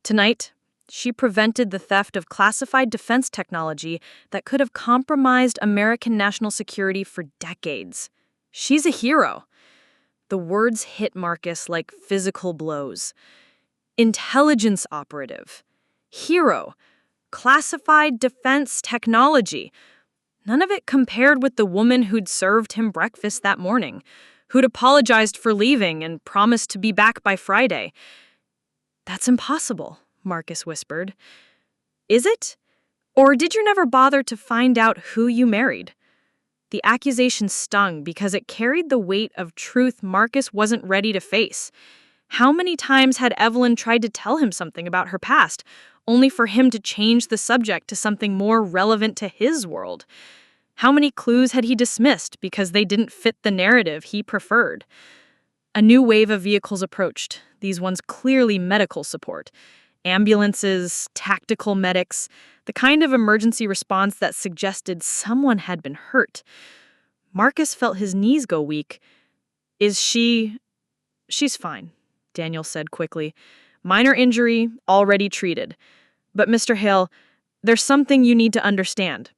Tonight, She prevented the theft of classified defense technology that could have compromised American national security for decades. She's a hero. The words hit Marcus like physical blows. Intelligence operative. Hero. Classified defense technology. None of it compared with the woman who'd served him breakfast that morning, who'd apologized for leaving and promised to be back by Friday. "That's impossible," Marcus whispered. "Is it? Or did you never bother to find out who you married?" The accusation stung because it carried the weight of truth Marcus wasn't ready to face. How many times had Evelyn tried to tell him something about her past, only for him to change the subject to something more relevant to his world? How many clues had he dismissed because they didn't fit the narrative he preferred? A new wave of vehicles approached, these ones clearly medical support. Ambulances, tactical medics, the kind of emergency response that suggested someone had been hurt. Marcus felt his knees go weak. "Is she—" "She's fine," Daniel said quickly. "Minor injury, already treated. But Mr. Hale, there's something you need to understand.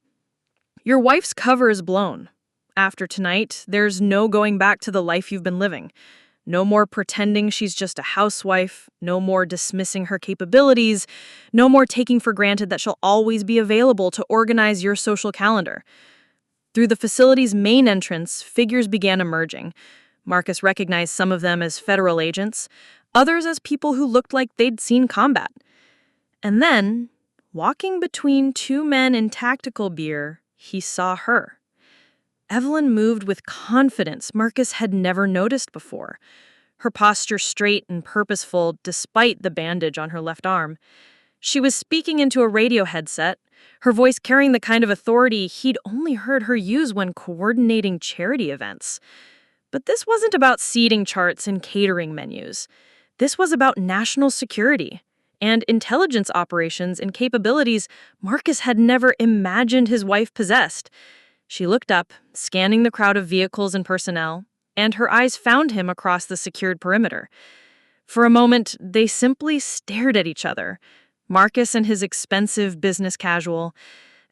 Your wife's cover is blown. After tonight, there's no going back to the life you've been living. No more pretending she's just a housewife, no more dismissing her capabilities, no more taking for granted that she'll always be available to organize your social calendar." Through the facility's main entrance, figures began emerging. Marcus recognized some of them as federal agents, others as people who looked like they'd seen combat. And then, walking between two men in tactical gear, he saw her. Evelyn moved with confidence Marcus had never noticed before, her posture straight and purposeful despite the bandage on her left arm. She was speaking into a radio headset, her voice carrying the kind of authority he'd only heard her use when coordinating charity events. But this wasn't about seating charts and catering menus. This was about national security and intelligence operations and capabilities Marcus had never imagined his wife possessed. She looked up, scanning the crowd of vehicles and personnel, and her eyes found him across the secured perimeter. For a moment, they simply stared at each other. Marcus in his expensive business casual,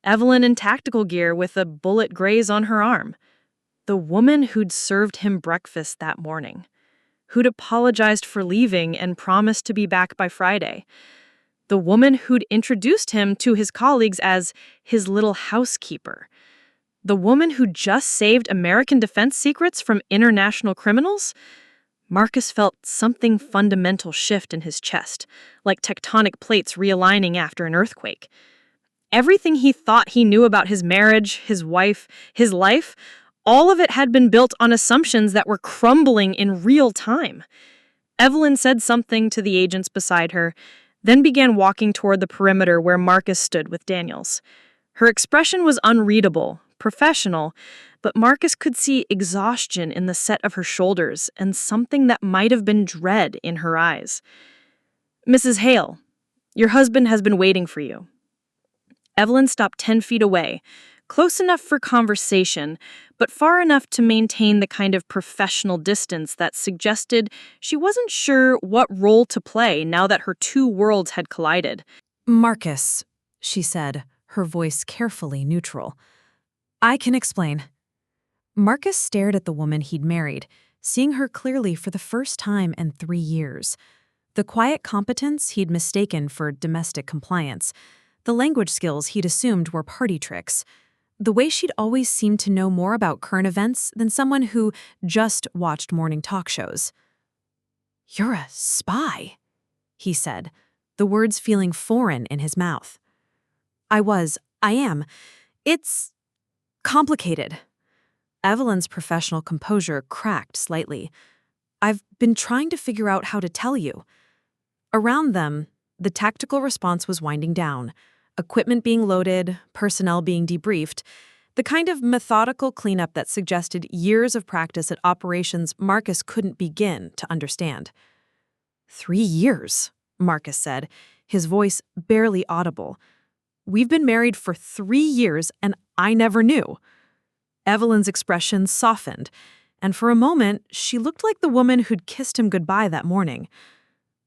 Evelyn in tactical gear with a bullet graze on her arm. The woman who'd served him breakfast that morning, who'd apologized for leaving and promised to be back by Friday. The woman who'd introduced him to his colleagues as his little housekeeper. The woman who just saved American defense secrets from international criminals? Marcus felt something fundamental shift in his chest, like tectonic plates realigning after an earthquake. Everything he thought he knew about his marriage, his wife, his life, all of it had been built on assumptions that were crumbling in real time. Evelyn said something to the agents beside her, then began walking toward the perimeter where Marcus stood with Daniels. Her expression was unreadable, professional, but Marcus could see exhaustion in the set of her shoulders and something that might have been dread in her eyes. "Mrs. Hale, your husband has been waiting for you." Evelyn stopped 10 feet away, close enough for conversation, but far enough to maintain the kind of professional distance that suggested she wasn't sure what role to play now that her two worlds had collided. "Marcus," she said, her voice carefully neutral. "I can explain." Marcus stared at the woman he'd married, seeing her clearly for the first time in 3 years. The quiet competence he'd mistaken for domestic compliance, the language skills he'd assumed were party tricks, the way she'd always seemed to know more about current events than someone who just watched morning talk shows. "You're a spy," he said, the words feeling foreign in his mouth. I am. It's complicated." Evelyn's professional composure cracked slightly. "I've been trying to figure out how to tell you." Around them, the tactical response was winding down, equipment being loaded, personnel being debriefed, the kind of methodical cleanup that suggested years of practice at operations Marcus couldn't begin to understand. 3 years, Marcus said, his voice barely audible. "We've been married for 3 years, and I never knew." Evelyn's expression softened, and for a moment, she looked like the woman who'd kissed him goodbye that morning.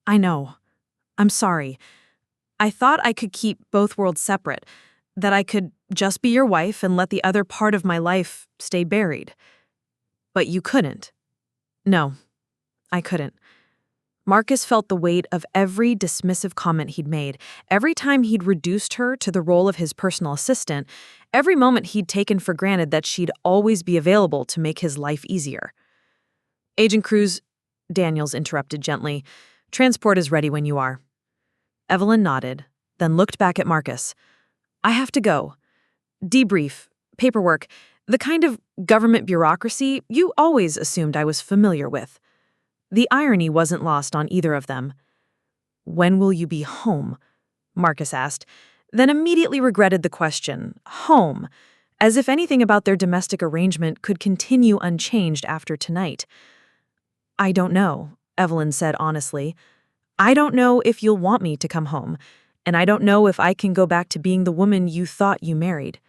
"I know. I'm sorry. I thought I could keep both worlds separate, that I could just be your wife and let the other part of my life stay buried. But you couldn't. No, I couldn't. Marcus felt the weight of every dismissive comment he'd made, every time he'd reduced her to the role of his personal assistant, every moment he'd taken for granted that she'd always be available to make his life easier. Agent Cruz, Daniels interrupted gently, transport is ready when you are. Evelyn nodded, then looked back at Marcus. I have to go. Debrief, paperwork, the kind of government bureaucracy you always assumed I was familiar with. The irony wasn't lost on either of them. When will you be home? Marcus asked, then immediately regretted the question, home, as if anything about their domestic arrangement could continue unchanged after tonight. I don't know, Evelyn said honestly. I don't know if you'll want me to come home, and I don't know if I can go back to being the woman you thought you married.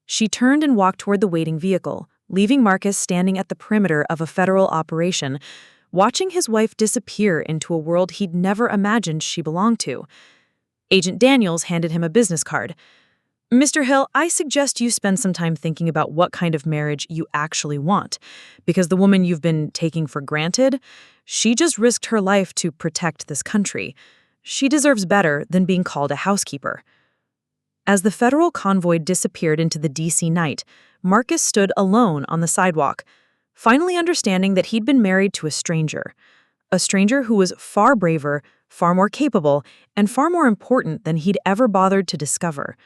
She turned and walked toward the waiting vehicle, leaving Marcus standing at the perimeter of a federal operation, watching his wife disappear into a world he'd never imagined she belonged to. Agent Daniels handed him a business card. Mr. Hill, I suggest you spend some time thinking about what kind of marriage you actually want, because the woman you've been taking for granted, she just risked her life to protect this country. She deserves better than being called a housekeeper. As the federal convoy disappeared into the D.C. night, Marcus stood alone on the sidewalk, finally understanding that he'd been married to a stranger who was far braver, far more capable, and far more important than he'd ever bothered to discover.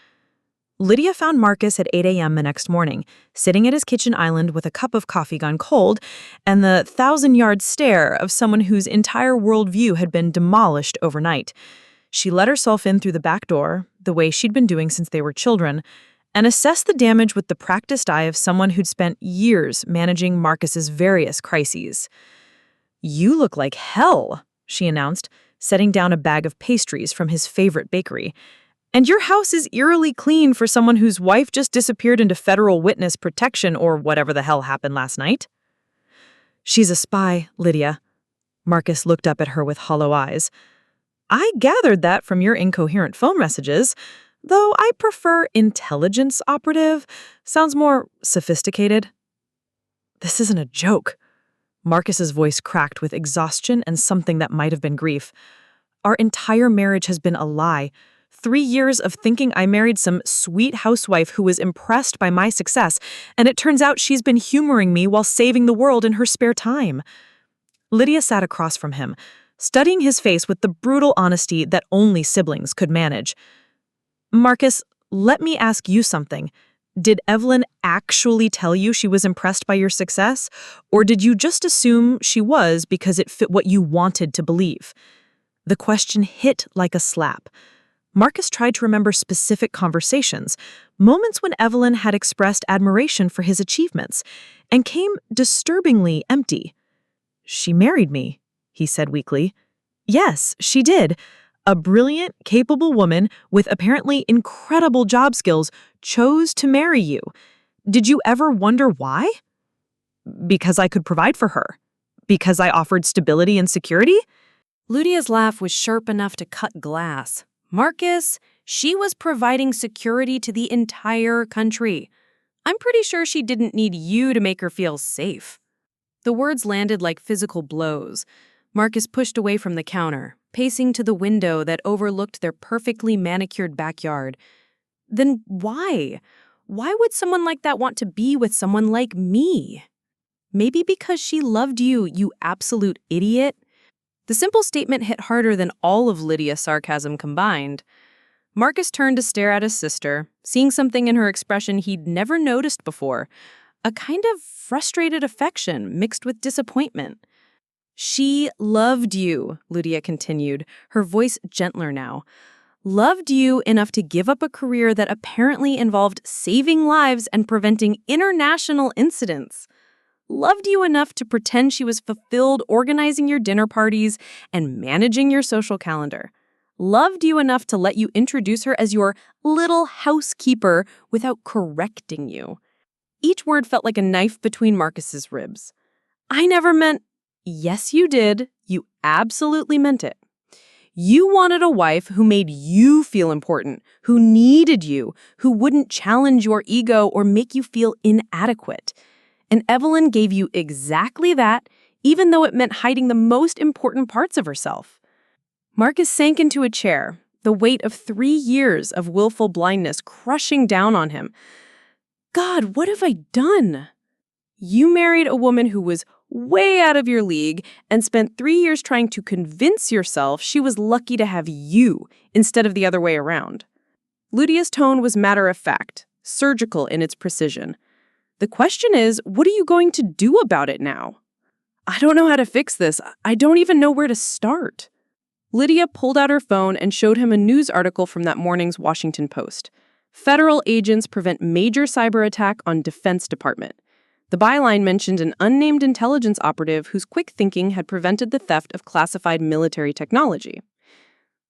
Lydia found Marcus at 8 a.m. the next morning, sitting at his kitchen island with a cup of coffee gone cold and the 1,000-yard stare of someone whose entire worldview had been demolished overnight. She let herself in through the back door, the way she'd been doing since they were children, and assessed the damage with the practiced eye of someone who'd spent years managing Marcus's various crises. You look like hell, she announced, setting down a bag of pastries from his favorite bakery. And your house is eerily clean for someone whose wife just disappeared into federal witness protection or whatever the hell happened last night. She's a spy, Lydia. Marcus looked up at her with hollow eyes. I gathered that from your incoherent phone messages, though I prefer intelligence operative. Sounds more sophisticated. This isn't a joke. Marcus's voice cracked with exhaustion and something that might have been grief. Our entire marriage has been a lie. 3 years of thinking I married some sweet housewife who was impressed by my success, and it turns out she's been humoring me while saving the world in her spare time. Lydia sat across from him, studying his face with the brutal honesty that only siblings could manage. Marcus, let me ask you something. Did Evelyn actually tell you she was impressed by your success, or did you just assume she was because it fit what you wanted to believe? The question hit like a slap. Marcus tried to remember specific conversations, moments when Evelyn had expressed admiration for his achievements, and came disturbingly empty. She married me, he said weakly. Yes, she did. A brilliant, capable woman with apparently incredible job skills chose to marry you. Did you ever wonder why? Because I could provide for her. Because I offered stability and security? Lydia's laugh was sharp enough to cut glass. Marcus, she was providing security to the entire country. I'm pretty sure she didn't need you to make her feel safe. The words landed like physical blows. Marcus pushed away from the counter, pacing to the window that overlooked their perfectly manicured backyard. Then why? Why would someone like that want to be with someone like me? Maybe because she loved you, you absolute idiot? The simple statement hit harder than all of Lydia's sarcasm combined. Marcus turned to stare at his sister, seeing something in her expression he'd never noticed before, a kind of frustrated affection mixed with disappointment. She loved you, Lydia continued, her voice gentler now. Loved you enough to give up a career that apparently involved saving lives and preventing international incidents. Loved you enough to pretend she was fulfilled organizing your dinner parties and managing your social calendar. Loved you enough to let you introduce her as your little housekeeper without correcting you. Each word felt like a knife between Marcus's ribs. I never meant... Yes, you did. You absolutely meant it. You wanted a wife who made you feel important, who needed you, who wouldn't challenge your ego or make you feel inadequate. And Evelyn gave you exactly that, even though it meant hiding the most important parts of herself. Marcus sank into a chair, the weight of 3 years of willful blindness crushing down on him. God, what have I done? You married a woman who was way out of your league and spent 3 years trying to convince yourself she was lucky to have you instead of the other way around. Lydia's tone was matter-of-fact, surgical in its precision. The question is, what are you going to do about it now? I don't know how to fix this. I don't even know where to start. Lydia pulled out her phone and showed him a news article from that morning's Washington Post. Federal agents prevent major cyber attack on Defense Department. The byline mentioned an unnamed intelligence operative whose quick thinking had prevented the theft of classified military technology.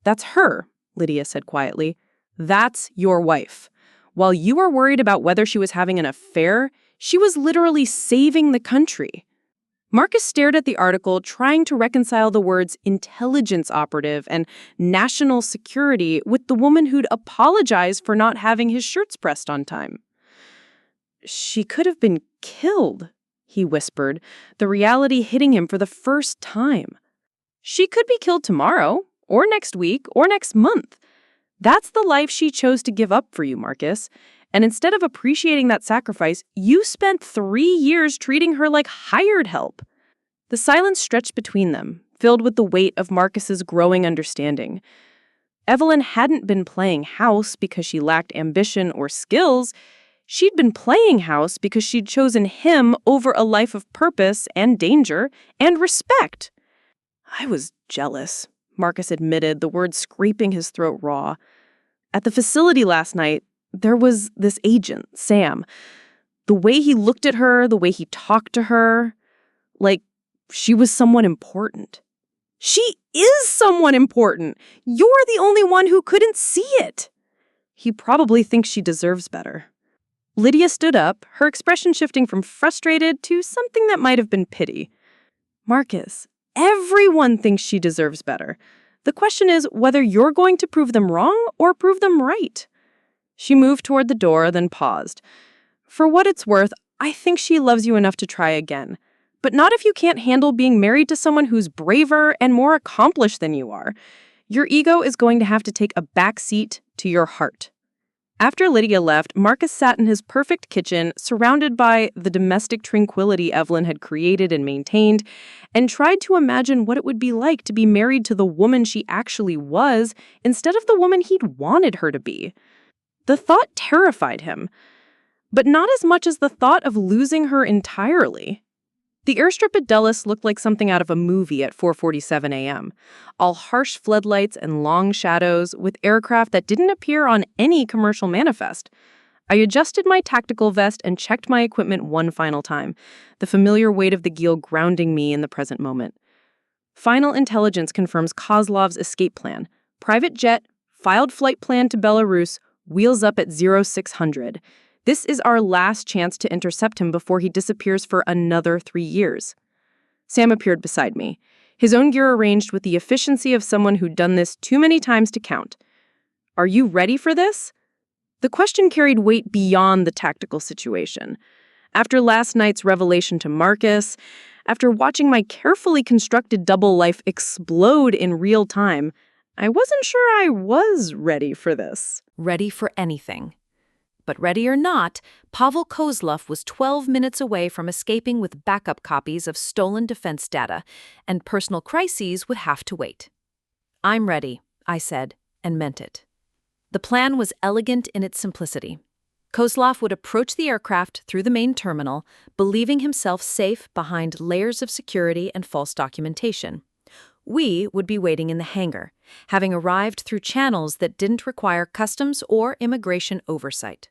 That's her, Lydia said quietly. That's your wife. While you were worried about whether she was having an affair, she was literally saving the country. Marcus stared at the article, trying to reconcile the words intelligence operative and national security with the woman who'd apologized for not having his shirts pressed on time. She could have been killed, he whispered, the reality hitting him for the first time. She could be killed tomorrow, or next week, or next month. That's the life she chose to give up for you, Marcus. And instead of appreciating that sacrifice, you spent 3 years treating her like hired help. The silence stretched between them, filled with the weight of Marcus's growing understanding. Evelyn hadn't been playing house because she lacked ambition or skills. She'd been playing house because she'd chosen him over a life of purpose and danger and respect. I was jealous, Marcus admitted, the words scraping his throat raw. At the facility last night, there was this agent, Sam. The way he looked at her, the way he talked to her, like she was someone important. She is someone important. You're the only one who couldn't see it. He probably thinks she deserves better. Lydia stood up, her expression shifting from frustrated to something that might have been pity. Marcus, everyone thinks she deserves better. The question is whether you're going to prove them wrong or prove them right. She moved toward the door, then paused. For what it's worth, I think she loves you enough to try again. But not if you can't handle being married to someone who's braver and more accomplished than you are. Your ego is going to have to take a back seat to your heart. After Lydia left, Marcus sat in his perfect kitchen, surrounded by the domestic tranquility Evelyn had created and maintained, and tried to imagine what it would be like to be married to the woman she actually was instead of the woman he'd wanted her to be. The thought terrified him, but not as much as the thought of losing her entirely. The airstrip at Dulles looked like something out of a movie at 4:47 a.m., all harsh floodlights and long shadows with aircraft that didn't appear on any commercial manifest. I adjusted my tactical vest and checked my equipment one final time, the familiar weight of the Geel grounding me in the present moment. Final intelligence confirms Kozlov's escape plan. Private jet, filed flight plan to Belarus, wheels up at 0600. This is our last chance to intercept him before he disappears for another 3 years. Sam appeared beside me, his own gear arranged with the efficiency of someone who'd done this too many times to count. Are you ready for this? The question carried weight beyond the tactical situation. After last night's revelation to Marcus, after watching my carefully constructed double life explode in real time, I wasn't sure I was ready for this. Ready for anything. But ready or not, Pavel Kozlov was 12 minutes away from escaping with backup copies of stolen defense data, and personal crises would have to wait. I'm ready, I said, and meant it. The plan was elegant in its simplicity. Kozlov would approach the aircraft through the main terminal, believing himself safe behind layers of security and false documentation. We would be waiting in the hangar, having arrived through channels that didn't require customs or immigration oversight.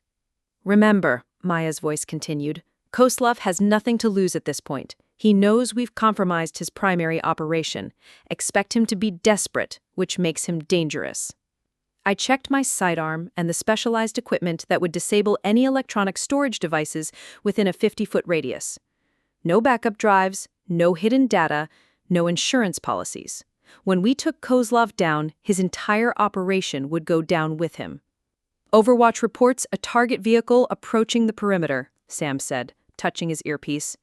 Remember, Maya's voice continued, Kozlov has nothing to lose at this point. He knows we've compromised his primary operation. Expect him to be desperate, which makes him dangerous. I checked my sidearm and the specialized equipment that would disable any electronic storage devices within a 50-foot radius. No backup drives, no hidden data, no insurance policies. When we took Kozlov down, his entire operation would go down with him. Overwatch reports a target vehicle approaching the perimeter, Sam said, touching his earpiece.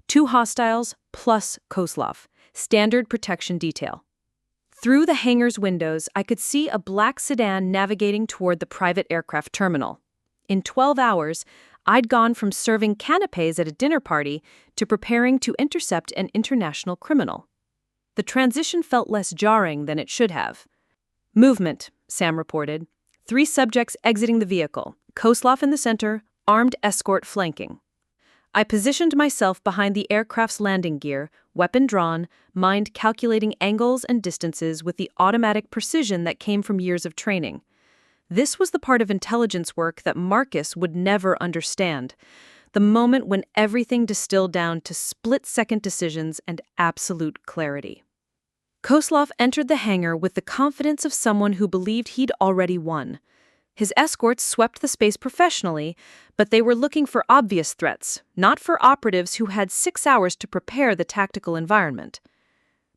2 hostiles plus Kozlov. Standard protection detail. Through the hangar's windows, I could see a black sedan navigating toward the private aircraft terminal. In 12 hours, I'd gone from serving canapés at a dinner party to preparing to intercept an international criminal. The transition felt less jarring than it should have. Movement, Sam reported. 3 subjects exiting the vehicle, Kozlov in the center, armed escort flanking. I positioned myself behind the aircraft's landing gear, weapon drawn, mind calculating angles and distances with the automatic precision that came from years of training. This was the part of intelligence work that Marcus would never understand, the moment when everything distilled down to split-second decisions and absolute clarity. Kozlov entered the hangar with the confidence of someone who believed he'd already won. His escorts swept the space professionally, but they were looking for obvious threats, not for operatives who had 6 hours to prepare the tactical environment.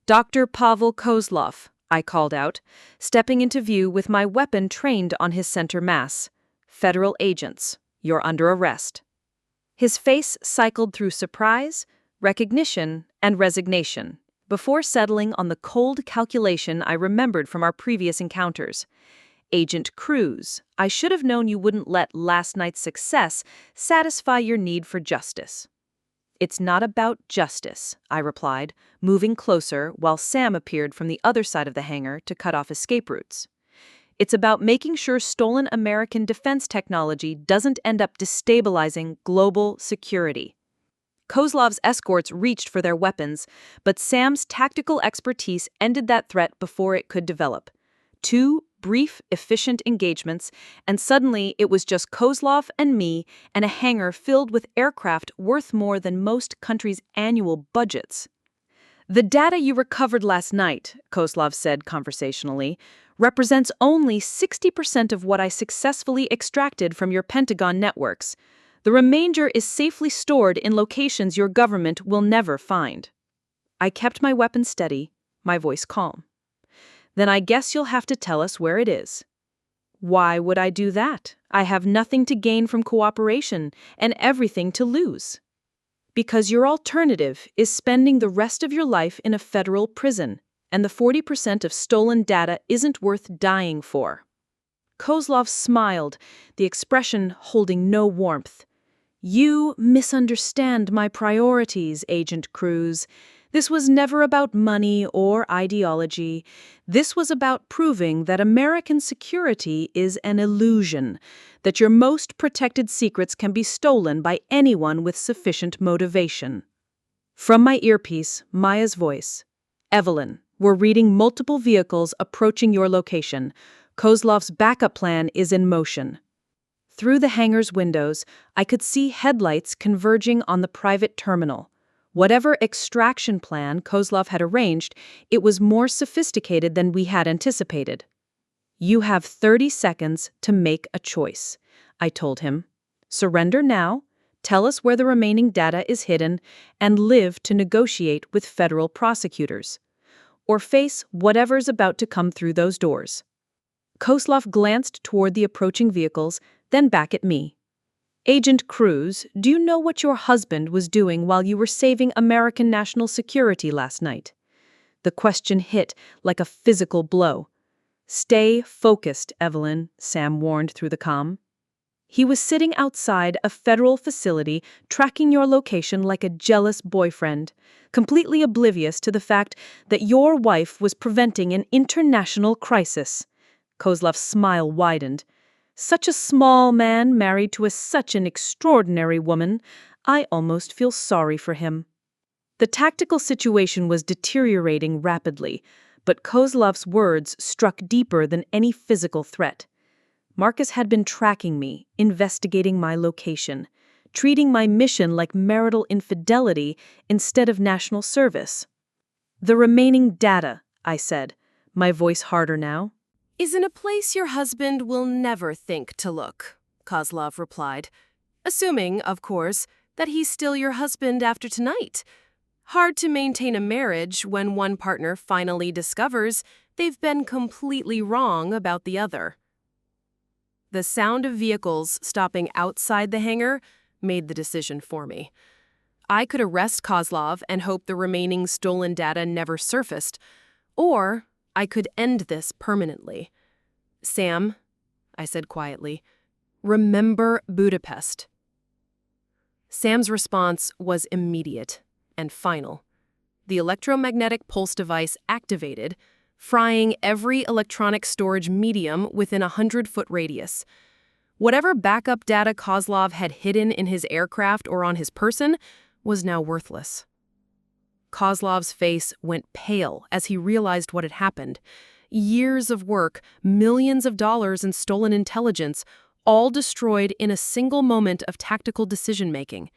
"Dr. Pavel Kozlov," I called out, stepping into view with my weapon trained on his center mass. "Federal agents, you're under arrest." His face cycled through surprise, recognition, and resignation, before settling on the cold calculation I remembered from our previous encounters. "Agent Cruz, I should have known you wouldn't let last night's success satisfy your need for justice." "It's not about justice," I replied, moving closer while Sam appeared from the other side of the hangar to cut off escape routes. "It's about making sure stolen American defense technology doesn't end up destabilizing global security." Kozlov's escorts reached for their weapons, but Sam's tactical expertise ended that threat before it could develop. 2 brief, efficient engagements, and suddenly it was just Kozlov and me and a hangar filled with aircraft worth more than most countries' annual budgets. "The data you recovered last night," Kozlov said conversationally, "represents only 60% of what I successfully extracted from your Pentagon networks. The remainder is safely stored in locations your government will never find." I kept my weapon steady, my voice calm. "Then I guess you'll have to tell us where it is." "Why would I do that? I have nothing to gain from cooperation and everything to lose." "Because your alternative is spending the rest of your life in a federal prison, and the 40% of stolen data isn't worth dying for." Kozlov smiled, the expression holding no warmth. "You misunderstand my priorities, Agent Cruz. This was never about money or ideology. This was about proving that American security is an illusion, that your most protected secrets can be stolen by anyone with sufficient motivation." From my earpiece, Maya's voice. "Evelyn, we're reading multiple vehicles approaching your location. Kozlov's backup plan is in motion." Through the hangar's windows, I could see headlights converging on the private terminal. Whatever extraction plan Kozlov had arranged, it was more sophisticated than we had anticipated. "You have 30 seconds to make a choice," I told him. "Surrender now, tell us where the remaining data is hidden, and live to negotiate with federal prosecutors. Or face whatever's about to come through those doors." Kozlov glanced toward the approaching vehicles, then back at me. "Agent Cruz, do you know what your husband was doing while you were saving American national security last night?" The question hit like a physical blow. "Stay focused, Evelyn," Sam warned through the comm. "He was sitting outside a federal facility, tracking your location like a jealous boyfriend, completely oblivious to the fact that your wife was preventing an international crisis." Kozlov's smile widened. "Such a small man married to such an extraordinary woman. I almost feel sorry for him." The tactical situation was deteriorating rapidly, but Kozlov's words struck deeper than any physical threat. Marcus had been tracking me, investigating my location, treating my mission like marital infidelity instead of national service. "The remaining data," I said, my voice harder now. "Is in a place your husband will never think to look," Kozlov replied. "Assuming, of course, that he's still your husband after tonight. Hard to maintain a marriage when one partner finally discovers they've been completely wrong about the other. The sound of vehicles stopping outside the hangar made the decision for me. I could arrest Kozlov and hope the remaining stolen data never surfaced, or I could end this permanently. "Sam," I said quietly, "remember Budapest." Sam's response was immediate and final. The electromagnetic pulse device activated, frying every electronic storage medium within a 100-foot radius. Whatever backup data Kozlov had hidden in his aircraft or on his person was now worthless. Kozlov's face went pale as he realized what had happened. Years of work, millions of dollars in stolen intelligence, all destroyed in a single moment of tactical decision-making.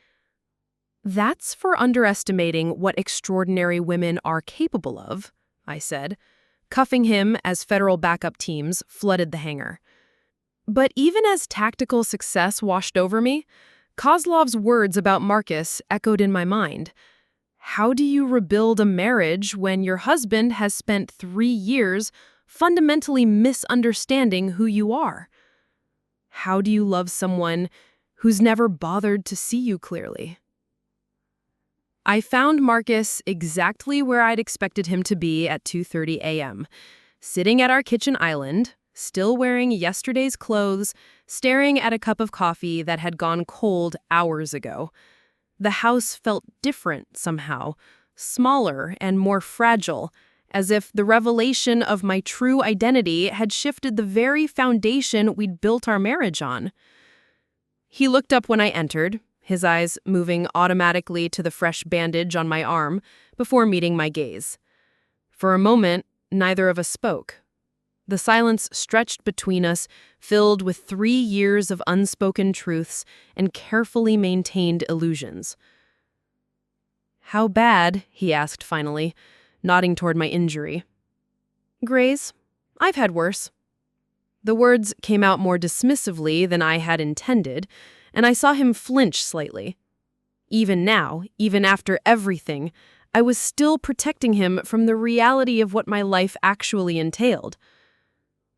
"That's for underestimating what extraordinary women are capable of," I said, cuffing him as federal backup teams flooded the hangar. But even as tactical success washed over me, Kozlov's words about Marcus echoed in my mind. How do you rebuild a marriage when your husband has spent 3 years fundamentally misunderstanding who you are? How do you love someone who's never bothered to see you clearly? I found Marcus exactly where I'd expected him to be at 2:30 a.m., sitting at our kitchen island, still wearing yesterday's clothes, staring at a cup of coffee that had gone cold hours ago. The house felt different somehow, smaller and more fragile, as if the revelation of my true identity had shifted the very foundation we'd built our marriage on. He looked up when I entered, his eyes moving automatically to the fresh bandage on my arm before meeting my gaze. For a moment, neither of us spoke. The silence stretched between us, filled with 3 years of unspoken truths and carefully maintained illusions. "How bad?" he asked finally, nodding toward my injury. "Graze. I've had worse." The words came out more dismissively than I had intended, and I saw him flinch slightly. Even now, even after everything, I was still protecting him from the reality of what my life actually entailed.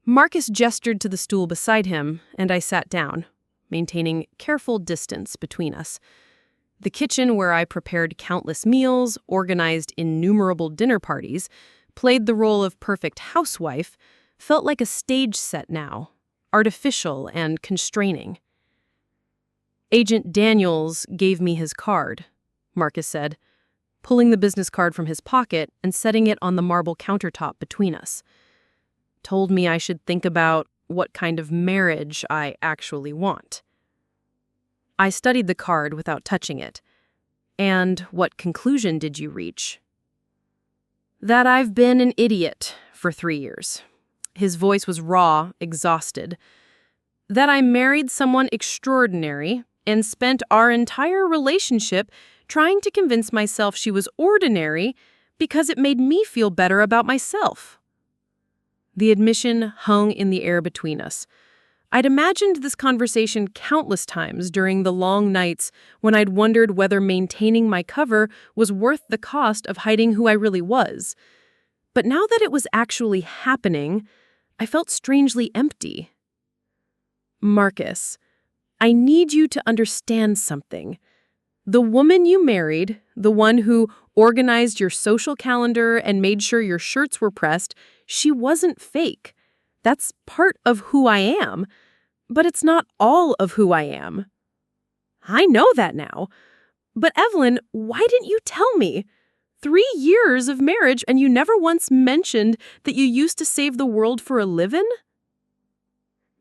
Marcus gestured to the stool beside him, and I sat down, maintaining careful distance between us. The kitchen where I prepared countless meals, organized innumerable dinner parties, played the role of perfect housewife, felt like a stage set now, artificial and constraining. "Agent Daniels gave me his card," Marcus said, pulling the business card from his pocket and setting it on the marble countertop between us. "Told me I should think about what kind of marriage I actually want." I studied the card without touching it. "And what conclusion did you reach?" "That I've been an idiot for 3 years." His voice was raw, exhausted. "That I married someone extraordinary and spent our entire relationship trying to convince myself she was ordinary because it made me feel better about myself." The admission hung in the air between us. I'd imagined this conversation countless times during the long nights when I'd wondered whether maintaining my cover was worth the cost of hiding who I really was. But now that it was actually happening, I felt strangely empty. "Marcus, I need you to understand something. The woman you married, the one who organized your social calendar and made sure your shirts were pressed, she wasn't fake. That's part of who I am, but it's not all of who I am." "I know that now. But Evelyn, why didn't you tell me? 3 years of marriage and you never once mentioned that you used to save the world for a living?"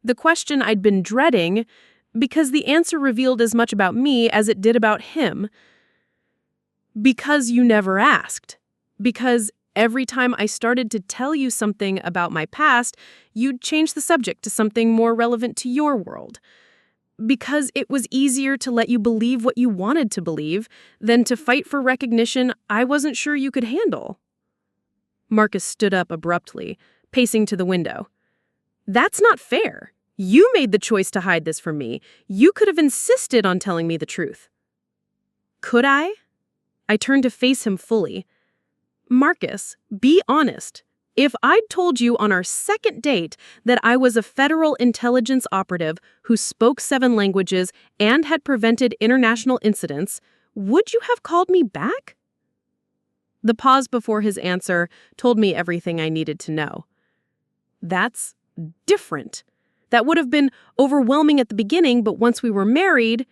The question I'd been dreading, because the answer revealed as much about me as it did about him. "Because you never asked. Because every time I started to tell you something about my past, you'd change the subject to something more relevant to your world. Because it was easier to let you believe what you wanted to believe than to fight for recognition I wasn't sure you could handle." Marcus stood up abruptly, pacing to the window. "That's not fair. You made the choice to hide this from me. You could have insisted on telling me the truth." "Could I?" I turned to face him fully. Marcus, be honest. If I'd told you on our second date that I was a federal intelligence operative who spoke 7 languages and had prevented international incidents, would you have called me back? The pause before his answer told me everything I needed to know. That's different. That would have been overwhelming at the beginning, but once we were married,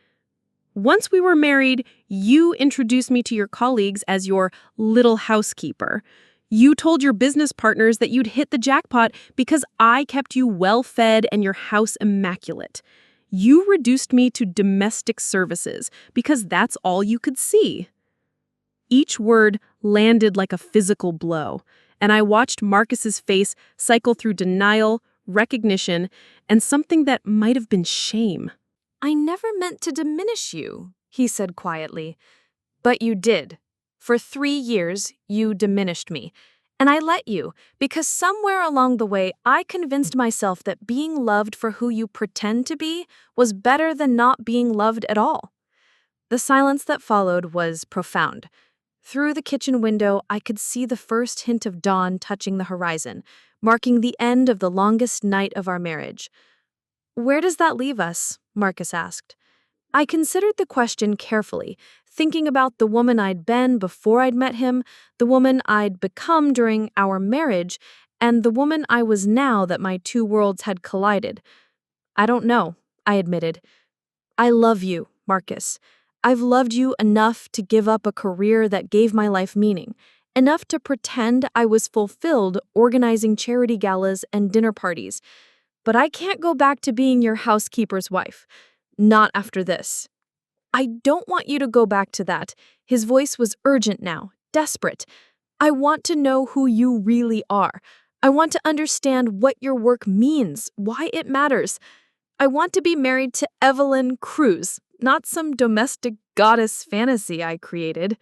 you introduced me to your colleagues as your little housekeeper. You told your business partners that you'd hit the jackpot because I kept you well-fed and your house immaculate. You reduced me to domestic services because that's all you could see. Each word landed like a physical blow, and I watched Marcus's face cycle through denial, recognition, and something that might have been shame. I never meant to diminish you, he said quietly. But you did. For 3 years, you diminished me. And I let you, because somewhere along the way, I convinced myself that being loved for who you pretend to be was better than not being loved at all. The silence that followed was profound. Through the kitchen window, I could see the first hint of dawn touching the horizon, marking the end of the longest night of our marriage. "Where does that leave us?" Marcus asked. I considered the question carefully, thinking about the woman I'd been before I'd met him, the woman I'd become during our marriage, and the woman I was now that my 2 worlds had collided. "I don't know," I admitted. "I love you, Marcus. I've loved you enough to give up a career that gave my life meaning, enough to pretend I was fulfilled organizing charity galas and dinner parties. But I can't go back to being your housekeeper's wife. Not after this." "I don't want you to go back to that." His voice was urgent now, desperate. "I want to know who you really are. I want to understand what your work means, why it matters. I want to be married to Evelyn Cruz, not some domestic goddess fantasy I created.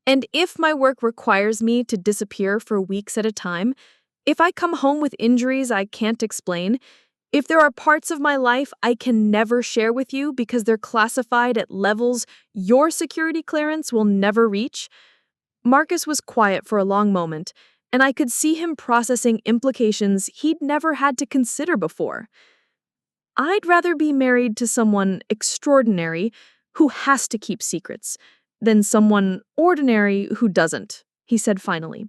And if my work requires me to disappear for weeks at a time, if I come home with injuries I can't explain, if there are parts of my life I can never share with you because they're classified at levels your security clearance will never reach." Marcus was quiet for a long moment, and I could see him processing implications he'd never had to consider before. "I'd rather be married to someone extraordinary who has to keep secrets than someone ordinary who doesn't," he said finally.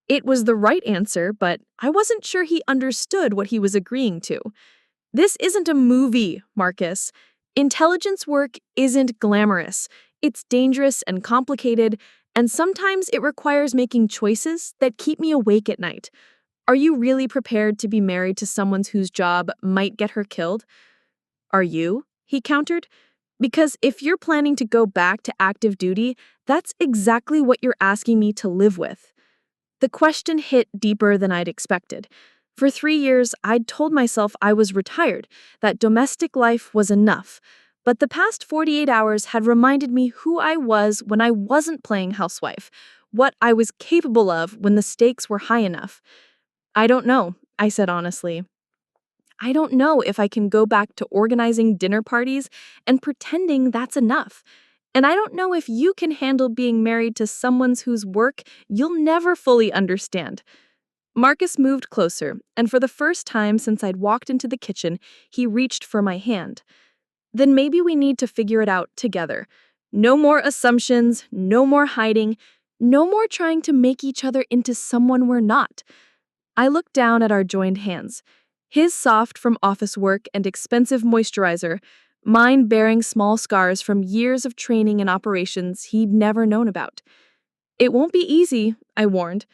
It was the right answer, but I wasn't sure he understood what he was agreeing to. "This isn't a movie, Marcus. Intelligence work isn't glamorous. It's dangerous and complicated, and sometimes it requires making choices that keep me awake at night. Are you really prepared to be married to someone whose job might get her killed?" "Are you?" he countered. "Because if you're planning to go back to active duty, that's exactly what you're asking me to live with." The question hit deeper than I'd expected. For 3 years, I'd told myself I was retired, that domestic life was enough. But the past 48 hours had reminded me who I was when I wasn't playing housewife, what I was capable of when the stakes were high enough. "I don't know," I said honestly. "I don't know if I can go back to organizing dinner parties and pretending that's enough. And I don't know if you can handle being married to someone whose work you'll never fully understand." Marcus moved closer, and for the first time since I'd walked into the kitchen, he reached for my hand. "Then maybe we need to figure it out together. No more assumptions, no more hiding, no more trying to make each other into someone we're not." I looked down at our joined hands, his soft from office work and expensive moisturizer, mine bearing small scars from years of training and operations he'd never known about. "It won't be easy," I warned.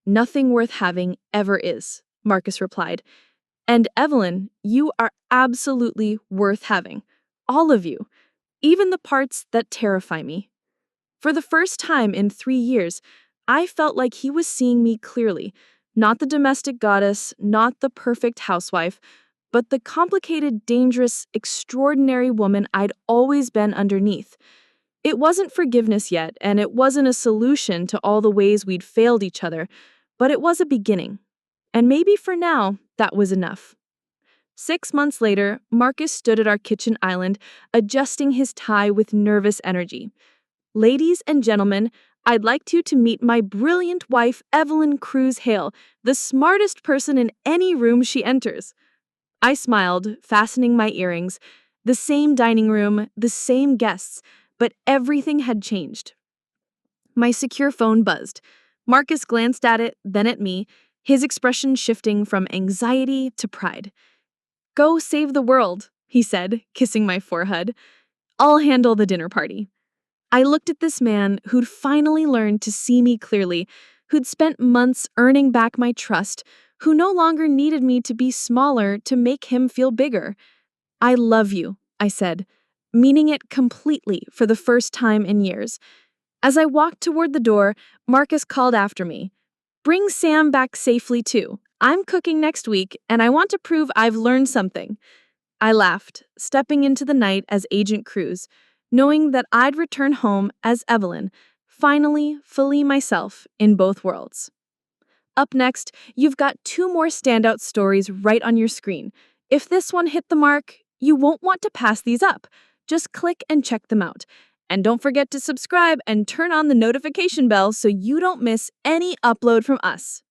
"Nothing worth having ever is," Marcus replied. "And Evelyn, you are absolutely worth having. All of you. Even the parts that terrify me." For the first time in 3 years, I felt like he was seeing me clearly. Not the domestic goddess, not the perfect housewife, but the complicated, dangerous, extraordinary woman I'd always been underneath. It wasn't forgiveness yet, and it wasn't a solution to all the ways we'd failed each other, but it was a beginning. And maybe for now, that was enough. 6 months later, Marcus stood at our kitchen island, adjusting his tie with nervous energy. Ladies and gentlemen, I'd like you to meet my brilliant wife, Evelyn Cruz Hale, the smartest person in any room she enters. I smiled, fastening my earrings. The same dining room, the same guests, but everything had changed. My secure phone buzzed. Marcus glanced at it, then at me, his expression shifting from anxiety to pride. "Go save the world," he said, kissing my forehead. "I'll handle the dinner party." I looked at this man who'd finally learned to see me clearly, who'd spent months earning back my trust, who no longer needed me to be smaller to make him feel bigger. "I love you," I said, meaning it completely for the first time in years. As I walked toward the door, Marcus called after me. "Bring Sam back safely too. I'm cooking next week, and I want to prove I've learned something." I laughed, stepping into the night as Agent Cruz, knowing that I'd return home as Evelyn, finally fully myself in both worlds. Up next, you've got 2 more standout stories right on your screen. If this one hit the mark, you won't want to pass these up. Just click and check them out. And don't forget to subscribe and turn on the notification bell so you don't miss any upload from us.